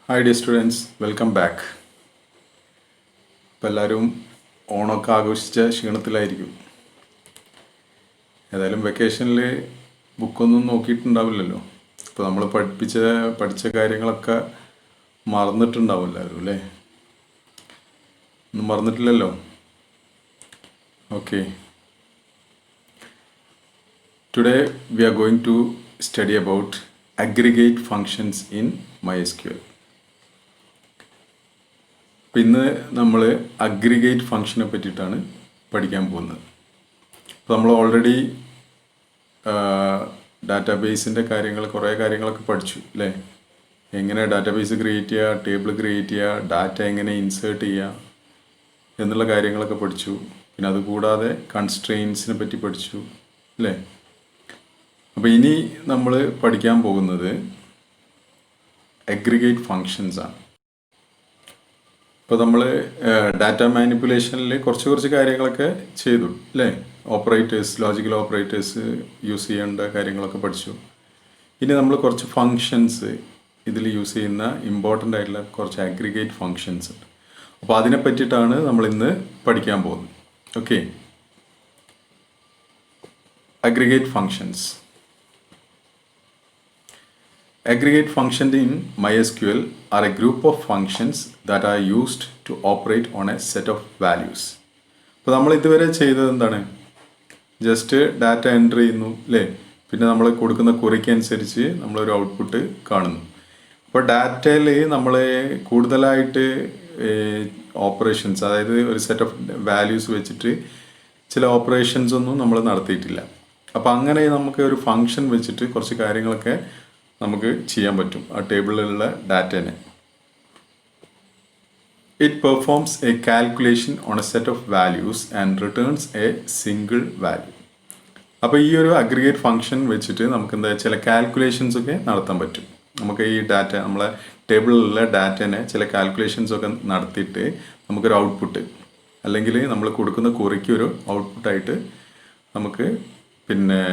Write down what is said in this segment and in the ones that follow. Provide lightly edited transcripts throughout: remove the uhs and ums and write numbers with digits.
Hi dear students, welcome back. ഇപ്പോൾ എല്ലാവരും ഓണമൊക്കെ ആഘോഷിച്ച ക്ഷീണത്തിലായിരിക്കും. ഏതായാലും വെക്കേഷനിൽ ബുക്കൊന്നും നോക്കിയിട്ടുണ്ടാവില്ലല്ലോ. ഇപ്പോൾ നമ്മൾ പഠിച്ച കാര്യങ്ങളൊക്കെ മറന്നിട്ടുണ്ടാവും എല്ലാവരും അല്ലേ? ഒന്നും മറന്നിട്ടില്ലല്ലോ? Okay. Today we are going to study about aggregate functions in MySQL. അപ്പോൾ ഇന്ന് നമ്മൾ അഗ്രിഗേറ്റ് ഫങ്ഷനെ പറ്റിയിട്ടാണ് പഠിക്കാൻ പോകുന്നത്. അപ്പോൾ നമ്മൾ ഓൾറെഡി ഡാറ്റാബേസിൻ്റെ കുറേ കാര്യങ്ങളൊക്കെ പഠിച്ചു അല്ലേ? എങ്ങനെ ഡാറ്റാബേസ് ക്രിയേറ്റ് ചെയ്യുക, ടേബിൾ ക്രിയേറ്റ് ചെയ്യുക, ഡാറ്റ എങ്ങനെ ഇൻസേർട്ട് ചെയ്യുക എന്നുള്ള കാര്യങ്ങളൊക്കെ പഠിച്ചു. പിന്നെ അതുകൂടാതെ കൺസ്ട്രെയിൻസിനെ പറ്റി പഠിച്ചു അല്ലേ? അപ്പോൾ ഇനി നമ്മൾ പഠിക്കാൻ പോകുന്നത് അഗ്രിഗേറ്റ് ഫങ്ഷൻസ് ആണ്. ഇപ്പോൾ നമ്മൾ ഡാറ്റ മാനിപ്പുലേഷനിൽ കുറച്ച് കാര്യങ്ങളൊക്കെ ചെയ്തു അല്ലേ? ഓപ്പറേറ്റേഴ്സ്, ലോജിക്കൽ ഓപ്പറേറ്റേഴ്സ് യൂസ് ചെയ്യേണ്ട കാര്യങ്ങളൊക്കെ പഠിച്ചു. ഇനി നമ്മൾ കുറച്ച് ഫങ്ഷൻസ് ഇതിൽ യൂസ് ചെയ്യുന്ന ഇമ്പോർട്ടൻ്റ് ആയിട്ടുള്ള കുറച്ച് അഗ്രിഗേറ്റ് ഫങ്ഷൻസ് ഉണ്ട്. അപ്പോൾ അതിനെ പറ്റിയിട്ടാണ് നമ്മൾ ഇന്ന് പഠിക്കാൻ പോകുന്നത്. Okay, aggregate functions. Aggregate functions in MySQL are a group of functions that are used to operate on a set of values. അപ്പോൾ നമ്മൾ ഇതുവരെ ചെയ്തത് എന്താണ്? ജസ്റ്റ് ഡാറ്റ എൻ്റർ ചെയ്യുന്നു അല്ലേ? പിന്നെ നമ്മൾ കൊടുക്കുന്ന ക്വറിക്ക് അനുസരിച്ച് നമ്മളൊരു ഔട്ട്പുട്ട് കാണുന്നു. അപ്പോൾ ഡാറ്റയിൽ നമ്മൾ കൂടുതലായിട്ട് ഓപ്പറേഷൻസ്, അതായത് ഒരു സെറ്റ് ഓഫ് വാല്യൂസ് വെച്ചിട്ട് ചില ഓപ്പറേഷൻസ് ഒന്നും നമ്മൾ നടത്തിയിട്ടില്ല. അപ്പോൾ അങ്ങനെ നമുക്ക് ഒരു ഫങ്ഷൻ വെച്ചിട്ട് കുറച്ച് കാര്യങ്ങളൊക്കെ നമുക്ക് ചെയ്യാൻ പറ്റും ആ ടേബിളിലുള്ള ഡാറ്റേനെ. It performs a calculation on a set of values and returns a single value. അപ്പോൾ ഈ ഒരു അഗ്രിഗേറ്റ് ഫങ്ഷൻ വെച്ചിട്ട് നമുക്ക് എന്താ ചില കാൽക്കുലേഷൻസ് ഒക്കെ നടത്താൻ പറ്റും. നമുക്ക് ഈ ഡാറ്റ, നമ്മളെ ടേബിളിലുള്ള ഡാറ്റേനെ ചില കാൽക്കുലേഷൻസ് ഒക്കെ നടത്തിയിട്ട് നമുക്കൊരു ഔട്ട്പുട്ട്, അല്ലെങ്കിൽ നമ്മൾ കൊടുക്കുന്ന ക്വറിക്ക് ഒരു ഔട്ട്പുട്ടായിട്ട് നമുക്ക് പിന്നെ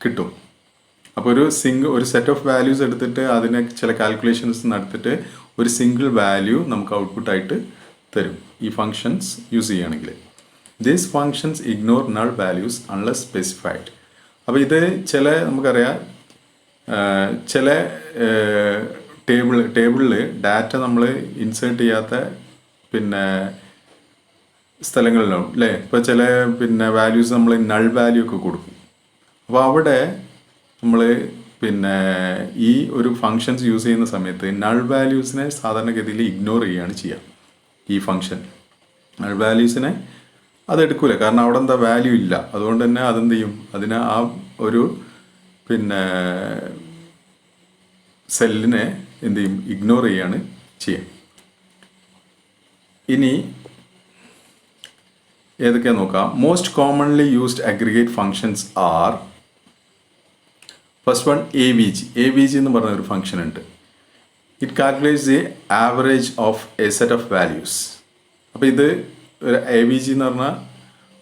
കിട്ടും. അപ്പോൾ ഒരു സെറ്റ് ഓഫ് വാല്യൂസ് എടുത്തിട്ട് അതിനെ ചില കാൽക്കുലേഷൻസ് നടത്തിയിട്ട് ഒരു സിംഗിൾ വാല്യൂ നമുക്ക് ഔട്ട്പുട്ടായിട്ട് തരും ഈ ഫങ്ഷൻസ് യൂസ് ചെയ്യുകയാണെങ്കിൽ. These functions ignore null values unless specified. അപ്പോൾ ഇത് നമുക്കറിയാം ചില ടേബിളിൽ ഡാറ്റ നമ്മൾ ഇൻസേർട്ട് ചെയ്യാത്ത പിന്നെ സ്ഥലങ്ങളിലാണ് അല്ലേ? ഇപ്പോൾ ചില വാല്യൂസ് നമ്മൾ നൾ വാല്യൂ ഒക്കെ കൊടുക്കും. അപ്പോൾ അവിടെ നമ്മൾ ഈ ഒരു ഫങ്ഷൻസ് യൂസ് ചെയ്യുന്ന സമയത്ത് നൾ വാല്യൂസിനെ സാധാരണഗതിയിൽ ഇഗ്നോർ ചെയ്യുകയാണ് ചെയ്യുക. ഈ ഫങ്ഷൻ നൾ വാല്യൂസിനെ അതെടുക്കൂല, കാരണം അവിടെ എന്താ വാല്യൂ ഇല്ല. അതുകൊണ്ട് തന്നെ അതെന്ത് ചെയ്യും, അതിനെ ആ ഒരു സെല്ലിനെ എന്ത് ചെയ്യും, ഇഗ്നോർ ചെയ്യുകയാണ് ചെയ്യുക. ഇനി ഏതൊക്കെയാ നോക്കാം. Most commonly used aggregate functions are, first one AVG എന്ന് പറഞ്ഞ ഒരു ഫംഗ്ഷൻ ഉണ്ട്. It calculates the average of A set of values. അപ്പോൾ ഇത് ഒരു AVG എന്ന് പറഞ്ഞ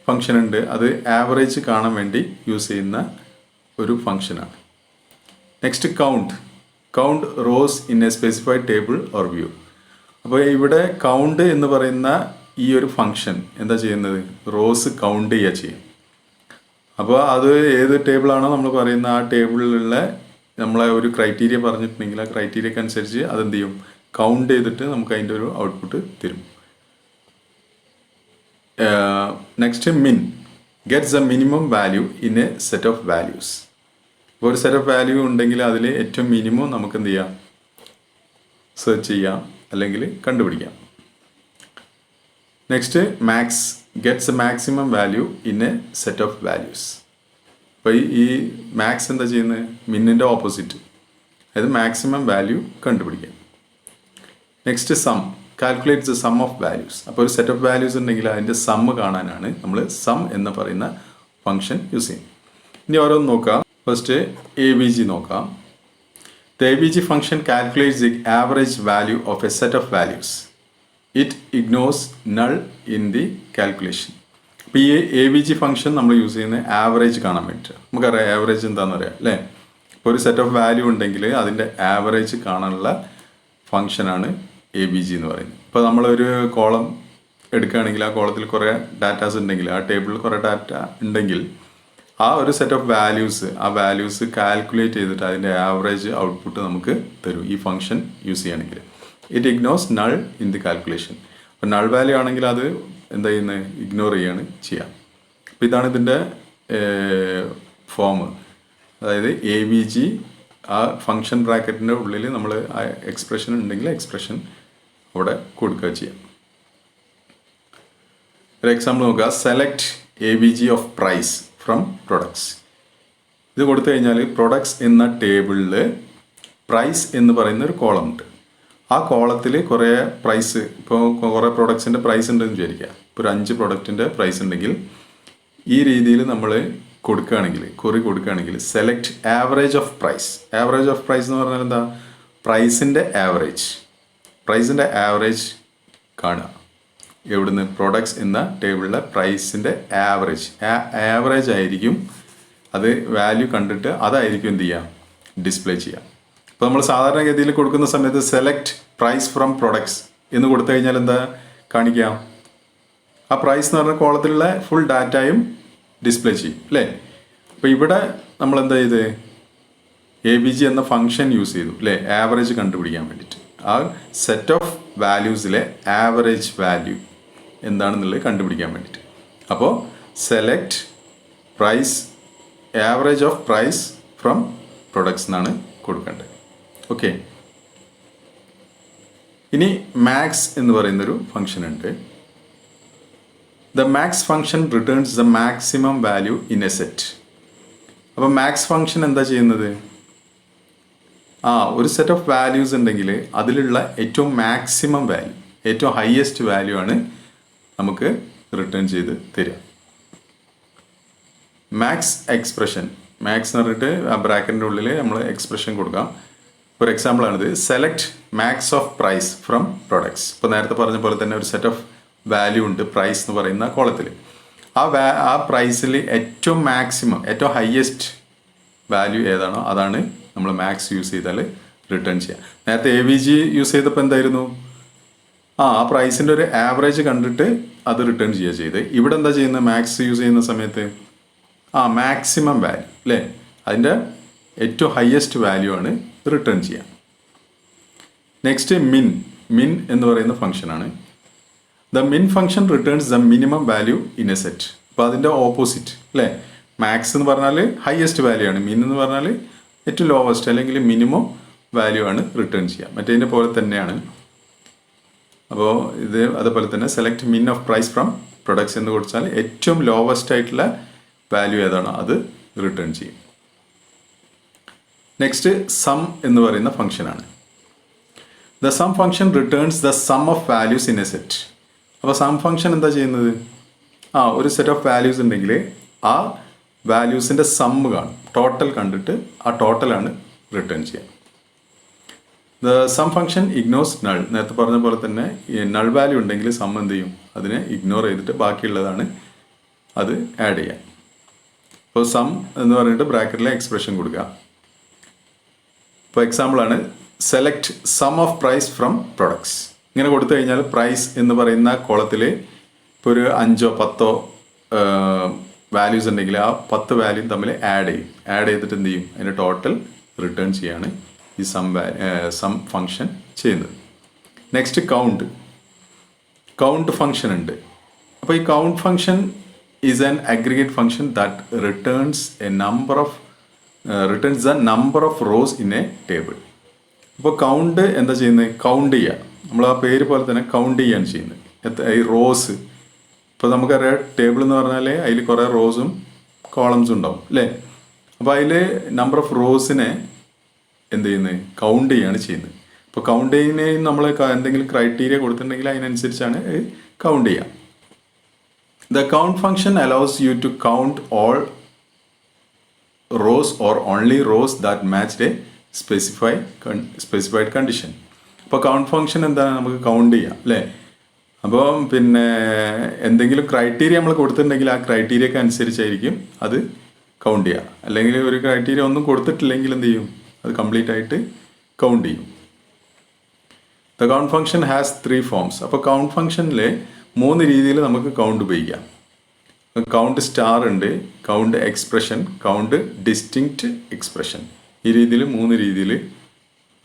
ഫംഗ്ഷൻ ഉണ്ട്. അത് ആവറേജ് കാണാൻ വേണ്ടി യൂസ് ചെയ്യുന്ന ഒരു ഫംഗ്ഷനാണ്. Next count rose in A specified table or view. അപ്പോൾ ഇവിടെ കൗണ്ട് എന്ന് പറയുന്ന ഈ ഒരു ഫംഗ്ഷൻ എന്താ ചെയ്യുന്നത്, റോസ് കൗണ്ട് ചെയ്യും. അപ്പോൾ അത് ഏത് ടേബിളാണോ നമ്മൾ പറയുന്ന ആ ടേബിളിലുള്ള നമ്മളെ ഒരു ക്രൈറ്റീരിയ പറഞ്ഞിട്ടുണ്ടെങ്കിൽ ആ ക്രൈറ്റീരിയക്ക് അനുസരിച്ച് അതെന്ത് ചെയ്യും, കൗണ്ട് ചെയ്തിട്ട് നമുക്ക് അതിൻ്റെ ഒരു ഔട്ട്പുട്ട് തരും. Next gets A minimum value in a set of values. ഇപ്പോൾ ഒരു സെറ്റ് ഓഫ് വാല്യൂ ഉണ്ടെങ്കിൽ അതിൽ ഏറ്റവും മിനിമം നമുക്ക് എന്ത് ചെയ്യാം, സെർച്ച് ചെയ്യാം അല്ലെങ്കിൽ കണ്ടുപിടിക്കാം. Next gets a maximum value in a set of values. അപ്പോൾ ഈ മാക്സ് എന്താ ചെയ്യുന്നത്, മിന്നിൻ്റെ ഓപ്പോസിറ്റ്, അതായത് മാക്സിമം വാല്യൂ കണ്ടുപിടിക്കാം. Next calculates the sum of values. അപ്പോൾ ഒരു സെറ്റ് ഓഫ് വാല്യൂസ് ഉണ്ടെങ്കിൽ അതിൻ്റെ സമ്മ് കാണാനാണ് നമ്മൾ സം എന്ന് പറയുന്ന ഫംഗ്ഷൻ യൂസ് ചെയ്യും. ഇനി ഓരോന്ന് നോക്കാം. ഫസ്റ്റ് AVG നോക്കാം. The AVG function calculates the average value of A set of values. It ignores null in the calculation. അപ്പോൾ ഈ AVG ഫംഗ്ഷൻ നമ്മൾ യൂസ് ചെയ്യുന്നത് ആവറേജ് കാണാൻ വേണ്ടിയിട്ട്. നമുക്കറിയാം ആവറേജ് എന്താണെന്ന് അറിയാം അല്ലേ? ഇപ്പോൾ ഒരു സെറ്റ് ഓഫ് വാല്യൂ ഉണ്ടെങ്കിൽ അതിൻ്റെ ആവറേജ് കാണാനുള്ള ഫംഗ്ഷനാണ് എ ബി ജി എന്ന് പറയുന്നത്. ഇപ്പോൾ നമ്മളൊരു കോളം എടുക്കുകയാണെങ്കിൽ ആ കോളത്തിൽ കുറേ ഡാറ്റാസ് ഉണ്ടെങ്കിൽ, ആ ടേബിളിൽ കുറേ ഡാറ്റ ഉണ്ടെങ്കിൽ ആ ഒരു സെറ്റ് ഓഫ് വാല്യൂസ്, ആ വാല്യൂസ് കാൽക്കുലേറ്റ് ചെയ്തിട്ട് അതിൻ്റെ ആവറേജ് ഔട്ട്പുട്ട് നമുക്ക് തരും ഈ ഫംഗ്ഷൻ യൂസ് ചെയ്യുകയാണെങ്കിൽ. It ignores null in the calculation. അപ്പോൾ നൾ വാല്യൂ ആണെങ്കിൽ അത് എന്താ ചെയ്യുന്നത്, ഇഗ്നോർ ചെയ്യാണ് ചെയ്യാം. അപ്പോൾ ഇതാണ് ഇതിൻ്റെ ഫോം. അതായത് എ ബി ജി ആ ഫംഗ്ഷൻ ബ്രാക്കറ്റിൻ്റെ ഉള്ളിൽ നമ്മൾ ആ എക്സ്പ്രഷൻ ഉണ്ടെങ്കിൽ എക്സ്പ്രഷൻ അവിടെ കൊടുക്കുക ചെയ്യാം. ഒരു എക്സാമ്പിൾ നോക്കുക. Select A B G of price from products. ഇത് കൊടുത്തു കഴിഞ്ഞാൽ പ്രൊഡക്ട്സ് എന്ന ടേബിളിൽ പ്രൈസ് എന്ന് പറയുന്ന ഒരു കോളം ഉണ്ട്. ആ കോളത്തിൽ കുറേ പ്രൈസ്, ഇപ്പോൾ കുറേ പ്രൊഡക്ട്സിൻ്റെ പ്രൈസ് ഉണ്ടെന്ന് വിചാരിക്കുക. ഇപ്പോൾ ഒരു 5 പ്രൊഡക്റ്റിൻ്റെ പ്രൈസ് ഉണ്ടെങ്കിൽ ഈ രീതിയിൽ നമ്മൾ കൊടുക്കുകയാണെങ്കിൽ, കുറി കൊടുക്കുകയാണെങ്കിൽ select average of price. Average of price എന്ന് പറഞ്ഞാൽ എന്താ, പ്രൈസിൻ്റെ ആവറേജ് കാണുക. എവിടുന്ന്, പ്രൊഡക്ട്സ് എന്ന ടേബിളിലെ പ്രൈസിൻ്റെ ആവറേജ് ആയിരിക്കും അത് വാല്യൂ കണ്ടിട്ട് അതായിരിക്കും എന്ത് ചെയ്യുക, ഡിസ്പ്ലേ ചെയ്യുക. ഇപ്പോൾ നമ്മൾ സാധാരണഗതിയിൽ കൊടുക്കുന്ന സമയത്ത് സെലക്ട് പ്രൈസ് ഫ്രം പ്രൊഡക്ട്സ് എന്ന് കൊടുത്തു കഴിഞ്ഞാൽ എന്താ കാണിക്കാം, ആ പ്രൈസ് എന്ന് പറഞ്ഞ കോളത്തിലുള്ള ഫുൾ ഡാറ്റയും ഡിസ്പ്ലേ ചെയ്യും അല്ലേ. അപ്പോൾ ഇവിടെ നമ്മൾ എന്താ ചെയ്ത്, എ ബി ജി എന്ന ഫംഗ്ഷൻ യൂസ് ചെയ്തു അല്ലേ, ആവറേജ് കണ്ടുപിടിക്കാൻ വേണ്ടിയിട്ട്. ആ സെറ്റ് ഓഫ് വാല്യൂസിലെ ആവറേജ് വാല്യൂ എന്താണെന്നുള്ളത് കണ്ടുപിടിക്കാൻ വേണ്ടിയിട്ട്. അപ്പോൾ select price, average of price from products എന്നാണ് കൊടുക്കേണ്ടത്. ഓക്കെ. ഇനി മാക്സ് എന്ന് പറയുന്നൊരു ഫംഗ്ഷൻ ഉണ്ട്. The max function returns the maximum value in a set. അപ്പോൾ മാക്സ് ഫംഗ്ഷൻ എന്താ ചെയ്യുന്നത്, ഒരു സെറ്റ് ഓഫ് വാല്യൂസ് ഉണ്ടെങ്കിൽ അതിലുള്ള ഏറ്റവും മാക്സിമം വാല്യൂ, ഏറ്റവും ഹയസ്റ്റ് വാല്യൂ ആണ് നമുക്ക് റിട്ടേൺ ചെയ്ത് തരിക. മാക്സ് എക്സ്പ്രഷൻ, മാക്സ് എന്ന് പറഞ്ഞിട്ട് ആ ബ്രാക്കറ്റിൻ്റെ ഉള്ളിൽ നമ്മൾ എക്സ്പ്രഷൻ കൊടുക്കാം. ഒരു എക്സാമ്പിളാണിത്. Select max of price from products. ഇപ്പോൾ നേരത്തെ പറഞ്ഞ പോലെ തന്നെ ഒരു സെറ്റ് ഓഫ് വാല്യൂ ഉണ്ട് പ്രൈസ് എന്ന് പറയുന്ന കോളത്തിൽ. ആ പ്രൈസിൽ ഏറ്റവും മാക്സിമം, ഏറ്റവും ഹയസ്റ്റ് വാല്യൂ ഏതാണോ അതാണ് നമ്മൾ മാക്സ് യൂസ് ചെയ്താൽ റിട്ടേൺ ചെയ്യാം. നേരത്തെ എ വി ജി യൂസ് ചെയ്തപ്പോൾ എന്തായിരുന്നു, ആ പ്രൈസിൻ്റെ ഒരു ആവറേജ് കണ്ടിട്ട് അത് റിട്ടേൺ ചെയ്യുക ചെയ്ത്. ഇവിടെ എന്താ ചെയ്യുന്നത്, മാക്സ് യൂസ് ചെയ്യുന്ന സമയത്ത് മാക്സിമം വാല്യൂ അല്ലേ, അതിൻ്റെ ഏറ്റവും ഹയസ്റ്റ് വാല്യൂ ആണ് റിട്ടേൺ ചെയ്യുക. നെക്സ്റ്റ് മിൻ എന്ന് പറയുന്ന ഫംഗ്ഷനാണ്. ദ മിൻ function returns the minimum value in a set. അപ്പോൾ അതിൻ്റെ ഓപ്പോസിറ്റ് അല്ലേ, മാക്സ് എന്ന് പറഞ്ഞാൽ ഹയസ്റ്റ് വാല്യൂ ആണ്, മിൻ എന്ന് പറഞ്ഞാൽ ഏറ്റവും ലോവസ്റ്റ് അല്ലെങ്കിൽ മിനിമം വാല്യൂ ആണ് റിട്ടേൺ ചെയ്യുക. മറ്റേതിൻ്റെ പോലെ തന്നെയാണ്. അപ്പോൾ ഇത് അതുപോലെ തന്നെ സെലക്ട് മിൻ ഓഫ് പ്രൈസ് ഫ്രം പ്രൊഡക്ട്സ് എന്ന് കൊടുത്താൽ ഏറ്റവും ലോവസ്റ്റ് ആയിട്ടുള്ള വാല്യൂ ഏതാണോ അത് റിട്ടേൺ ചെയ്യും. നെക്സ്റ്റ് സം എന്ന് പറയുന്ന ഫംഗ്ഷനാണ്. The sum function returns the sum of values in a set. അപ്പോൾ സം ഫംഗ്ഷൻ എന്താ ചെയ്യുന്നത്, ഒരു സെറ്റ് ഓഫ് വാല്യൂസ് ഉണ്ടെങ്കിൽ ആ വാല്യൂസിൻ്റെ സമ്മ് കാണും, ടോട്ടൽ കണ്ടിട്ട് ആ ടോട്ടലാണ് റിട്ടേൺ ചെയ്യുക. The sum function ignores null. നേരത്തെ പറഞ്ഞ പോലെ തന്നെ ഈ നൾ വാല്യൂ ഉണ്ടെങ്കിൽ സം എന്ത് ചെയ്യും, അതിനെ ഇഗ്നോർ ചെയ്തിട്ട് ബാക്കിയുള്ളതാണ് അത് ആഡ് ചെയ്യാം. ഇപ്പോൾ സം എന്ന് പറഞ്ഞിട്ട് ബ്രാക്കറ്റിലെ എക്സ്പ്രഷൻ കൊടുക്കുക. ഇപ്പോൾ എക്സാമ്പിളാണ് select sum of price from products. ഇങ്ങനെ കൊടുത്തു കഴിഞ്ഞാൽ പ്രൈസ് എന്ന് പറയുന്ന കോളത്തിൽ ഇപ്പോൾ ഒരു 5 or 10 വാല്യൂസ് ഉണ്ടെങ്കിൽ ആ 10 വാല്യൂ തമ്മിൽ ആഡ് ചെയ്തിട്ട് എന്ത് ചെയ്യും, അതിൻ്റെ ടോട്ടൽ റിട്ടേൺ ചെയ്യാണ് ഈ സം ഫംഗ്ഷൻ ചെയ്യുന്നത്. നെക്സ്റ്റ് കൗണ്ട് ഫംഗ്ഷൻ ഉണ്ട്. അപ്പോൾ ഈ count function is an aggregate function that returns the number of rows in A table. അപ്പോൾ കൗണ്ട് എന്താ ചെയ്യുന്നത്, കൗണ്ട് ചെയ്യുക. നമ്മൾ ആ പേര് പോലെ തന്നെ കൗണ്ട് ചെയ്യാണ് ചെയ്യുന്നത്. ഈ റോസ്, ഇപ്പോൾ നമുക്കറിയാം ടേബിൾ എന്ന് പറഞ്ഞാൽ അതിൽ കുറേ റോസും കോളംസും ഉണ്ടാവും അല്ലേ. അപ്പോൾ അതിൽ നമ്പർ ഓഫ് റോസിനെ എന്ത് ചെയ്യുന്നത്, കൗണ്ട് ചെയ്യാണ് ചെയ്യുന്നത്. ഇപ്പോൾ കൗണ്ട് ചെയ്യുന്നതിന് നമ്മൾ എന്തെങ്കിലും ക്രൈറ്റീരിയ കൊടുത്തിട്ടുണ്ടെങ്കിൽ അതിനനുസരിച്ചാണ് കൗണ്ട് ചെയ്യുക. The count function allows you to count all rows or only rows that match a specified condition. അപ്പോൾ കൗണ്ട് ഫംഗ്ഷൻ എന്താണ്, നമുക്ക് കൗണ്ട് ചെയ്യാം അല്ലേ. അപ്പോൾ പിന്നെ എന്തെങ്കിലും ക്രൈറ്റീരിയ നമ്മൾ കൊടുത്തിട്ടുണ്ടെങ്കിൽ ആ ക്രൈറ്റീരിയക്ക് അനുസരിച്ചായിരിക്കും അത് കൗണ്ട് ചെയ്യുക. അല്ലെങ്കിൽ ഒരു ക്രൈറ്റീരിയ ഒന്നും കൊടുത്തിട്ടില്ലെങ്കിൽ എന്ത് ചെയ്യും, അത് കംപ്ലീറ്റ് ആയിട്ട് കൗണ്ട് ചെയ്യും. The count function has 3 forms. അപ്പോൾ കൗണ്ട് ഫംഗ്ഷനിൽ 3 രീതിയിൽ നമുക്ക് കൗണ്ട് ഉപയോഗിക്കാം. കൗണ്ട് സ്റ്റാർ ഉണ്ട്, count expression, count distinct expression. ഈ രീതിയിൽ 3 രീതിയിൽ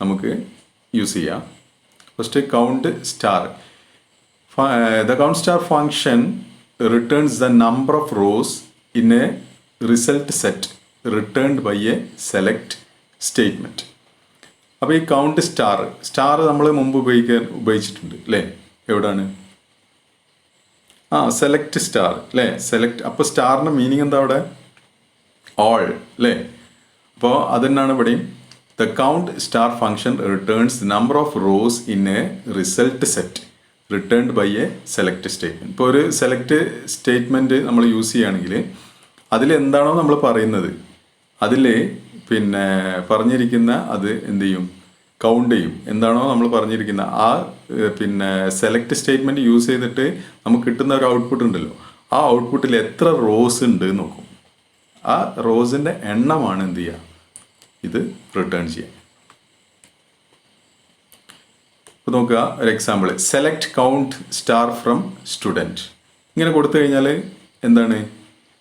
നമുക്ക് യൂസ് ചെയ്യാം. First count star. The count star function returns the number of rows in a result set returned by a select statement. അപ്പോൾ ഈ കൗണ്ട് സ്റ്റാർ നമ്മൾ മുമ്പ് ഉപയോഗിച്ചിട്ടുണ്ട് അല്ലേ? എവിടെയാണ്? സെലക്ട് സ്റ്റാർ അല്ലേ? സെലക്ട്. അപ്പോൾ സ്റ്റാറിൻ്റെ മീനിങ് എന്താ അവിടെ? ഓൾ അല്ലേ? അപ്പോൾ അതുതന്നെയാണ് ഇവിടെയും. The count star function returns number of rows in a result set returned by a select statement. ഇപ്പോൾ ഒരു സെലക്ട് സ്റ്റേറ്റ്മെൻറ്റ് നമ്മൾ യൂസ് ചെയ്യുകയാണെങ്കിൽ അതിൽ എന്താണോ നമ്മൾ പറയുന്നത് അതിൽ പിന്നെ പറഞ്ഞിരിക്കുന്ന അത് എന്ത് ചെയ്യും? കൗണ്ട് ചെയ്യും. എന്താണോ നമ്മൾ പറഞ്ഞിരിക്കുന്ന ആ പിന്നെ സെലക്ട് സ്റ്റേറ്റ്മെൻറ്റ് യൂസ് ചെയ്തിട്ട് നമുക്ക് കിട്ടുന്ന ഒരു ഔട്ട്പുട്ട് ഉണ്ടല്ലോ, ആ ഔട്ട്പുട്ടിൽ എത്ര റോസ് ഉണ്ട് നോക്കും. ആ റോസിൻ്റെ എണ്ണമാണ് എന്ത് ചെയ്യുക? ഇത് റിട്ടേൺ ചെയ്യുക. ഇപ്പോൾ നോക്കുക, ഒരു example. Select count star from student. ഇങ്ങനെ കൊടുത്തു കഴിഞ്ഞാൽ എന്താണ്?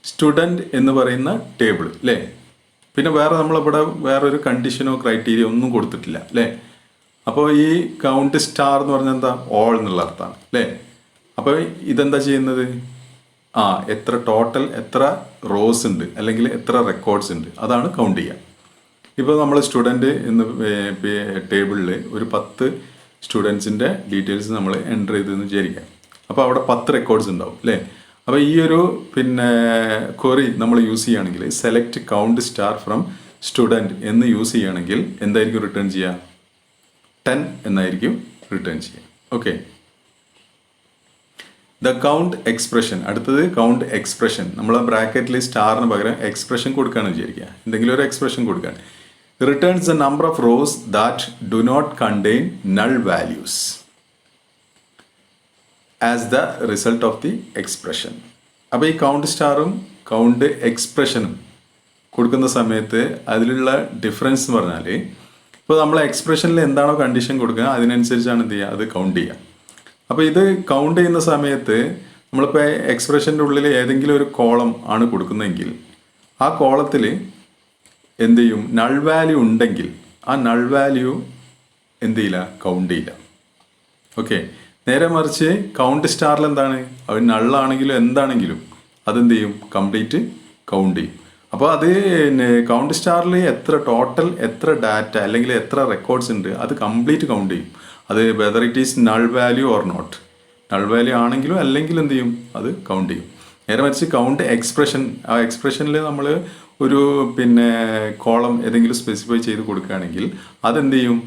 സ്റ്റുഡൻറ്റ് എന്ന് പറയുന്ന ടേബിൾ അല്ലേ? പിന്നെ വേറെ നമ്മളിവിടെ വേറൊരു കണ്ടീഷനോ ക്രൈറ്റീരിയ ഒന്നും കൊടുത്തിട്ടില്ല അല്ലേ? അപ്പോൾ ഈ കൗണ്ട് സ്റ്റാർ എന്ന് പറഞ്ഞാൽ എന്താ? ഓൾ എന്നുള്ള അർത്ഥമാണ് അല്ലേ? അപ്പോൾ ഇതെന്താ ചെയ്യുന്നത്? എത്ര ടോട്ടൽ എത്ര റോസ് ഉണ്ട് അല്ലെങ്കിൽ എത്ര റെക്കോർഡ്സ് ഉണ്ട് അതാണ് കൗണ്ട് ചെയ്യുക. ഇപ്പോൾ നമ്മൾ സ്റ്റുഡൻറ്റ് എന്ന ടേബിളിൽ ഒരു 10 സ്റ്റുഡൻസിൻ്റെ ഡീറ്റെയിൽസ് നമ്മൾ എൻ്റർ ചെയ്തെന്ന് വിചാരിക്കാം. അപ്പോൾ അവിടെ 10 റെക്കോർഡ്സ് ഉണ്ടാവും അല്ലേ? അപ്പോൾ ഈ ഒരു പിന്നെ ക്വറി നമ്മൾ യൂസ് ചെയ്യുകയാണെങ്കിൽ select count star from student എന്ന് യൂസ് ചെയ്യുകയാണെങ്കിൽ എന്തായിരിക്കും റിട്ടേൺ ചെയ്യുക? 10 എന്നായിരിക്കും റിട്ടേൺ ചെയ്യുക. ഓക്കെ. The count expression. അടുത്തത് കൗണ്ട് എക്സ്പ്രഷൻ. നമ്മൾ ബ്രാക്കറ്റിൽ സ്റ്റാറിന് പകരം എക്സ്പ്രഷൻ കൊടുക്കുകയാണെന്ന് വിചാരിക്കുക. എന്തെങ്കിലും ഒരു എക്സ്പ്രഷൻ കൊടുക്കുകയാണ്. Returns the number of rows that do not contain null values as the result of the expression. അപ്പോൾ ഈ കൗണ്ട് സ്റ്റാറും കൗണ്ട് എക്സ്പ്രഷനും കൊടുക്കുന്ന സമയത്ത് അതിലുള്ള ഡിഫറൻസ് എന്ന് പറഞ്ഞാൽ ഇപ്പോൾ നമ്മൾ എക്സ്പ്രഷനിൽ എന്താണോ കണ്ടീഷൻ കൊടുക്കുക അതിനനുസരിച്ചാണ് എന്ത് ചെയ്യുക? അത് കൗണ്ട് ചെയ്യുക. അപ്പോൾ ഇത് കൗണ്ട് ചെയ്യുന്ന സമയത്ത് നമ്മളിപ്പോൾ എക്സ്പ്രഷൻ്റെ ഉള്ളിൽ ഏതെങ്കിലും ഒരു കോളം ആണ് കൊടുക്കുന്നതെങ്കിൽ ആ കോളത്തിൽ എന്ത് ചെയ്യും? നൾ വാല്യൂ ഉണ്ടെങ്കിൽ ആ നൾ വാല്യൂ എന്ത് ചെയ്യില്ല? കൗണ്ട് ചെയ്യില്ല. ഓക്കെ. നേരെ മറിച്ച് കൗണ്ട് സ്റ്റാറിൽ എന്താണ്? അത് നള്ളാണെങ്കിലും എന്താണെങ്കിലും അതെന്ത് ചെയ്യും? കംപ്ലീറ്റ് കൗണ്ട് ചെയ്യും. അപ്പോൾ അത് കൗണ്ട് സ്റ്റാറിൽ എത്ര ടോട്ടൽ എത്ര ഡാറ്റ അല്ലെങ്കിൽ എത്ര റെക്കോർഡ്സ് ഉണ്ട് അത് കംപ്ലീറ്റ് കൗണ്ട് ചെയ്യും. അത് whether it is null value or not. Null value ആണെങ്കിലും അല്ലെങ്കിൽ എന്ത് ചെയ്യും? അത് കൗണ്ട് ചെയ്യും. നേരെ മറിച്ച് കൗണ്ട് എക്സ്പ്രഷൻ, ആ എക്സ്പ്രഷനിൽ നമ്മൾ ഒരു പിന്നെ കോളം ഏതെങ്കിലും സ്പെസിഫൈ ചെയ്ത് കൊടുക്കുകയാണെങ്കിൽ അതെന്ത് ചെയ്യും?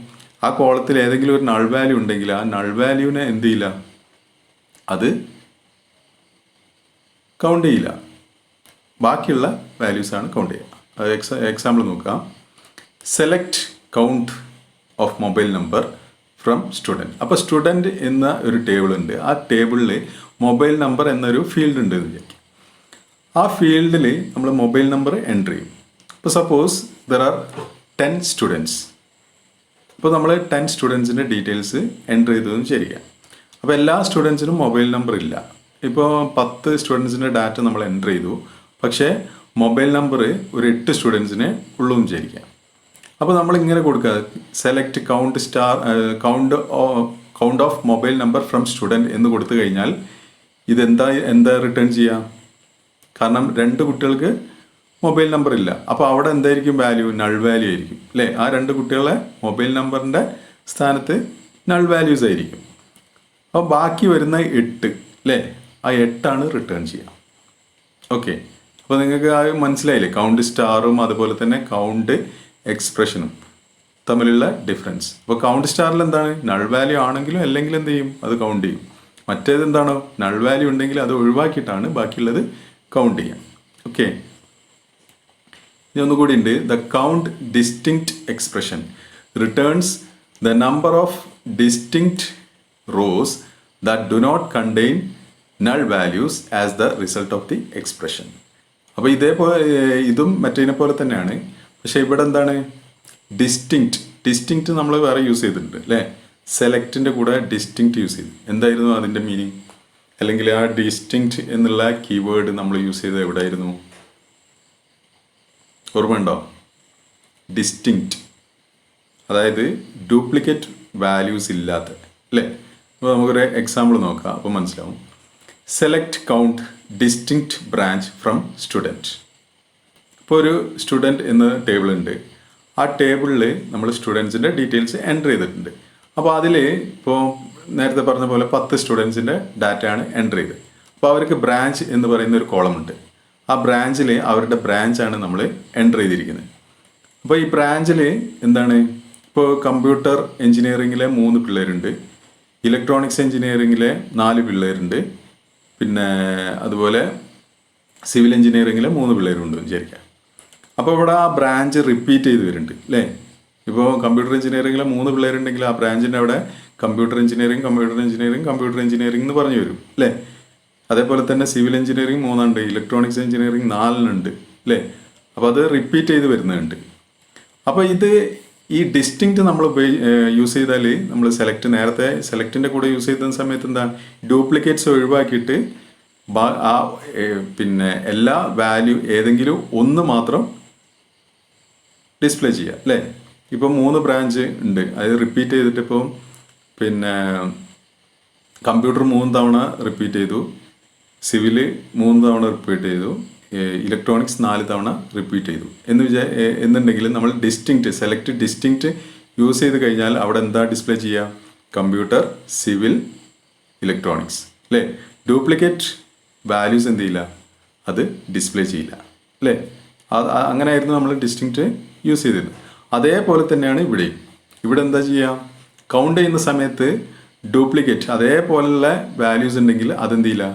ആ കോളത്തിൽ ഏതെങ്കിലും ഒരു നൾ വാല്യൂ ഉണ്ടെങ്കിൽ ആ നൾ വാല്യൂവിനെ എന്ത് ചെയ്യില്ല? അത് കൗണ്ട് ചെയ്യില്ല. ബാക്കിയുള്ള വാല്യൂസാണ് കൗണ്ട് ചെയ്യുക. അത് എക്സാമ്പിൾ നോക്കാം. Select count of mobile number from student. അപ്പോൾ സ്റ്റുഡൻറ്റ് എന്ന ഒരു ടേബിൾ ഉണ്ട്. ആ ടേബിളിൽ മൊബൈൽ നമ്പർ എന്നൊരു ഫീൽഡ് ഉണ്ട് എന്ന് വിചാരിക്കും. ആ ഫീൽഡിൽ നമ്മൾ മൊബൈൽ നമ്പർ എൻ്റർ ചെയ്യും. ഇപ്പോൾ സപ്പോസ് ദർ ആർ 10 സ്റ്റുഡൻസ്. ഇപ്പോൾ നമ്മൾ 10 സ്റ്റുഡൻസിൻ്റെ ഡീറ്റെയിൽസ് എൻ്റർ ചെയ്തതെന്ന് വിചാരിക്കാം. അപ്പോൾ എല്ലാ സ്റ്റുഡൻസിനും മൊബൈൽ നമ്പർ ഇല്ല. ഇപ്പോൾ 10 സ്റ്റുഡൻസിൻ്റെ ഡാറ്റ നമ്മൾ എൻ്റർ ചെയ്തു, പക്ഷേ മൊബൈൽ നമ്പർ ഒരു 8 സ്റ്റുഡൻസിന് ഉള്ളൂ എന്ന് വിചാരിക്കാം. അപ്പോൾ നമ്മളിങ്ങനെ കൊടുക്കുക, select count star count of mobile number from student എന്ന് കൊടുത്തു കഴിഞ്ഞാൽ എന്താ റിട്ടേൺ ചെയ്യുക? കാരണം 2 കുട്ടികൾക്ക് മൊബൈൽ നമ്പർ ഇല്ല. അപ്പോൾ അവിടെ എന്തായിരിക്കും വാല്യൂ? നൾ വാല്യൂ ആയിരിക്കും അല്ലേ? ആ 2 കുട്ടികളെ മൊബൈൽ നമ്പറിൻ്റെ സ്ഥാനത്ത് നൾ വാല്യൂസ് ആയിരിക്കും. അപ്പോൾ ബാക്കി വരുന്ന 8 അല്ലേ? ആ 8ആണ് റിട്ടേൺ ചെയ്യുക. ഓക്കെ. അപ്പോൾ നിങ്ങൾക്ക് ആ മനസ്സിലായില്ലേ? കൗണ്ട് സ്റ്റാറും അതുപോലെ തന്നെ കൗണ്ട് എക്സ്പ്രഷനും തമ്മിലുള്ള ഡിഫറൻസ്. അപ്പോൾ കൗണ്ട് സ്റ്റാറിൽ എന്താണ്? നൾ വാല്യൂ ആണെങ്കിലും അല്ലെങ്കിൽ എന്ത് ചെയ്യും? അത് കൗണ്ട് ചെയ്യും. മറ്റേത് എന്താണോ? നൾ വാല്യൂ ഉണ്ടെങ്കിൽ അത് ഒഴിവാക്കിയിട്ടാണ് ബാക്കിയുള്ളത് കൗണ്ട് ചെയ്യാം. ഓക്കെ. ഇനി ഒന്നുകൂടി ഉണ്ട്. The count distinct expression returns the number of distinct rows that do not contain null values as the result of the expression. അപ്പോൾ ഇതേപോലെ ഇതും മറ്റേതിനെ പോലെ തന്നെയാണ്. പക്ഷേ ഇവിടെ എന്താണ്? ഡിസ്റ്റിങ്ക്റ്റ് നമ്മൾ വേറെ യൂസ് ചെയ്തിട്ടുണ്ട് അല്ലേ? സെലക്റ്റിൻ്റെ കൂടെ ഡിസ്റ്റിങ്ക്റ്റ് യൂസ് ചെയ്തു. എന്തായിരുന്നു അതിൻ്റെ മീനിങ്? അല്ലെങ്കിൽ ആ ഡിസ്റ്റിങ്ക്റ്റ് എന്നുള്ള കീവേഡ് നമ്മൾ യൂസ് ചെയ്തത് എവിടെയായിരുന്നു? ഓർമ്മയുണ്ടോ? ഡിസ്റ്റിങ്ക്റ്റ്, അതായത് ഡ്യൂപ്ലിക്കേറ്റ് വാല്യൂസ് ഇല്ലാത്ത, അല്ലേ? അപ്പോൾ നമുക്കൊരു എക്സാമ്പിൾ നോക്കാം, അപ്പോൾ മനസ്സിലാവും. Select count distinct branch from student. ഇപ്പോൾ ഒരു സ്റ്റുഡൻറ്റ് എന്ന ടേബിൾ ഉണ്ട്. ആ ടേബിളിൽ നമ്മൾ സ്റ്റുഡൻസിൻ്റെ ഡീറ്റെയിൽസ് എൻ്റർ ചെയ്തിട്ടുണ്ട്. അപ്പോൾ അതിൽ ഇപ്പോൾ നേരത്തെ പറഞ്ഞ പോലെ 10 സ്റ്റുഡൻസിൻ്റെ ഡാറ്റയാണ് എൻ്റർ ചെയ്തത്. അപ്പോൾ അവർക്ക് ബ്രാഞ്ച് എന്ന് പറയുന്ന ഒരു കോളം ഉണ്ട്. ആ ബ്രാഞ്ചിൽ അവരുടെ ബ്രാഞ്ചാണ് നമ്മൾ എൻ്റർ ചെയ്തിരിക്കുന്നത്. അപ്പോൾ ഈ ബ്രാഞ്ചിൽ എന്താണ്, ഇപ്പോൾ കമ്പ്യൂട്ടർ എഞ്ചിനീയറിങ്ങിലെ 3 പിള്ളേരുണ്ട്, ഇലക്ട്രോണിക്സ് എഞ്ചിനീയറിങ്ങിലെ 4 പിള്ളേരുണ്ട്, പിന്നെ അതുപോലെ സിവിൽ എഞ്ചിനീയറിങ്ങിലെ 3 പിള്ളേരുണ്ട് വിചാരിക്കാം. അപ്പോൾ ഇവിടെ ആ ബ്രാഞ്ച് റിപ്പീറ്റ് ചെയ്ത് വരുന്നുണ്ട്, അല്ലേ? ഇപ്പോൾ കമ്പ്യൂട്ടർ എഞ്ചിനീയറിങ്ങിലെ 3 പിള്ളേരുണ്ടെങ്കിൽ ആ ബ്രാഞ്ചിൻ്റെ അവിടെ കമ്പ്യൂട്ടർ എഞ്ചിനീയറിംഗ് എന്ന് പറഞ്ഞു വരും, അല്ലേ? അതേപോലെ തന്നെ സിവിൽ എഞ്ചിനീയറിംഗ് 3 ഉണ്ട്, ഇലക്ട്രോണിക്സ് എഞ്ചിനീയറിംഗ് 4 ഉണ്ട്, അല്ലേ? അപ്പോൾ അത് റിപ്പീറ്റ് ചെയ്ത് വരുന്നുണ്ട്. അപ്പോൾ ഈ ഡിസ്റ്റിങ്ക്റ്റ് നമ്മൾ യൂസ് ചെയ്താൽ, നമ്മൾ നേരത്തെ സെലക്റ്റിൻ്റെ കൂടെ യൂസ് ചെയ്ത സമയത്ത് എന്താണ്, ഡ്യൂപ്ലിക്കേറ്റ്സ് ഒഴിവാക്കിയിട്ട് പിന്നെ എല്ലാ വാല്യൂ ഏതെങ്കിലും ഒന്ന് മാത്രം ഡിസ്പ്ലേ ചെയ്യുക, അല്ലേ? ഇപ്പോൾ 3 ബ്രാഞ്ച് ഉണ്ട്, അത് റിപ്പീറ്റ് ചെയ്തിട്ട് ഇപ്പോൾ പിന്നെ കമ്പ്യൂട്ടർ 3 തവണ റിപ്പീറ്റ് ചെയ്തു, സിവില് 3 തവണ റിപ്പീറ്റ് ചെയ്തു, ഇലക്ട്രോണിക്സ് 4 തവണ റിപ്പീറ്റ് ചെയ്തു എന്നുണ്ടെങ്കിൽ നമ്മൾ സെലക്ട് ഡിസ്റ്റിങ്ക്റ്റ് യൂസ് ചെയ്ത് കഴിഞ്ഞാൽ അവിടെ എന്താ ഡിസ്പ്ലേ ചെയ്യുക? കമ്പ്യൂട്ടർ, സിവിൽ, ഇലക്ട്രോണിക്സ്, അല്ലേ? ഡ്യൂപ്ലിക്കേറ്റ് വാല്യൂസ് എന്ത് ചെയ്യില്ല, അത് ഡിസ്പ്ലേ ചെയ്യില്ല, അല്ലേ? അങ്ങനെയായിരുന്നു നമ്മൾ ഡിസ്റ്റിങ്ക്റ്റ് യൂസ് ചെയ്തിരുന്നത്. അതേപോലെ തന്നെയാണ് ഇവിടെ എന്താ ചെയ്യുക? കൗണ്ട് ചെയ്യുന്ന സമയത്ത് ഡ്യൂപ്ലിക്കേറ്റ് അതേപോലെയുള്ള വാല്യൂസ് ഉണ്ടെങ്കിൽ അതെന്ത് ചെയ്യില്ല,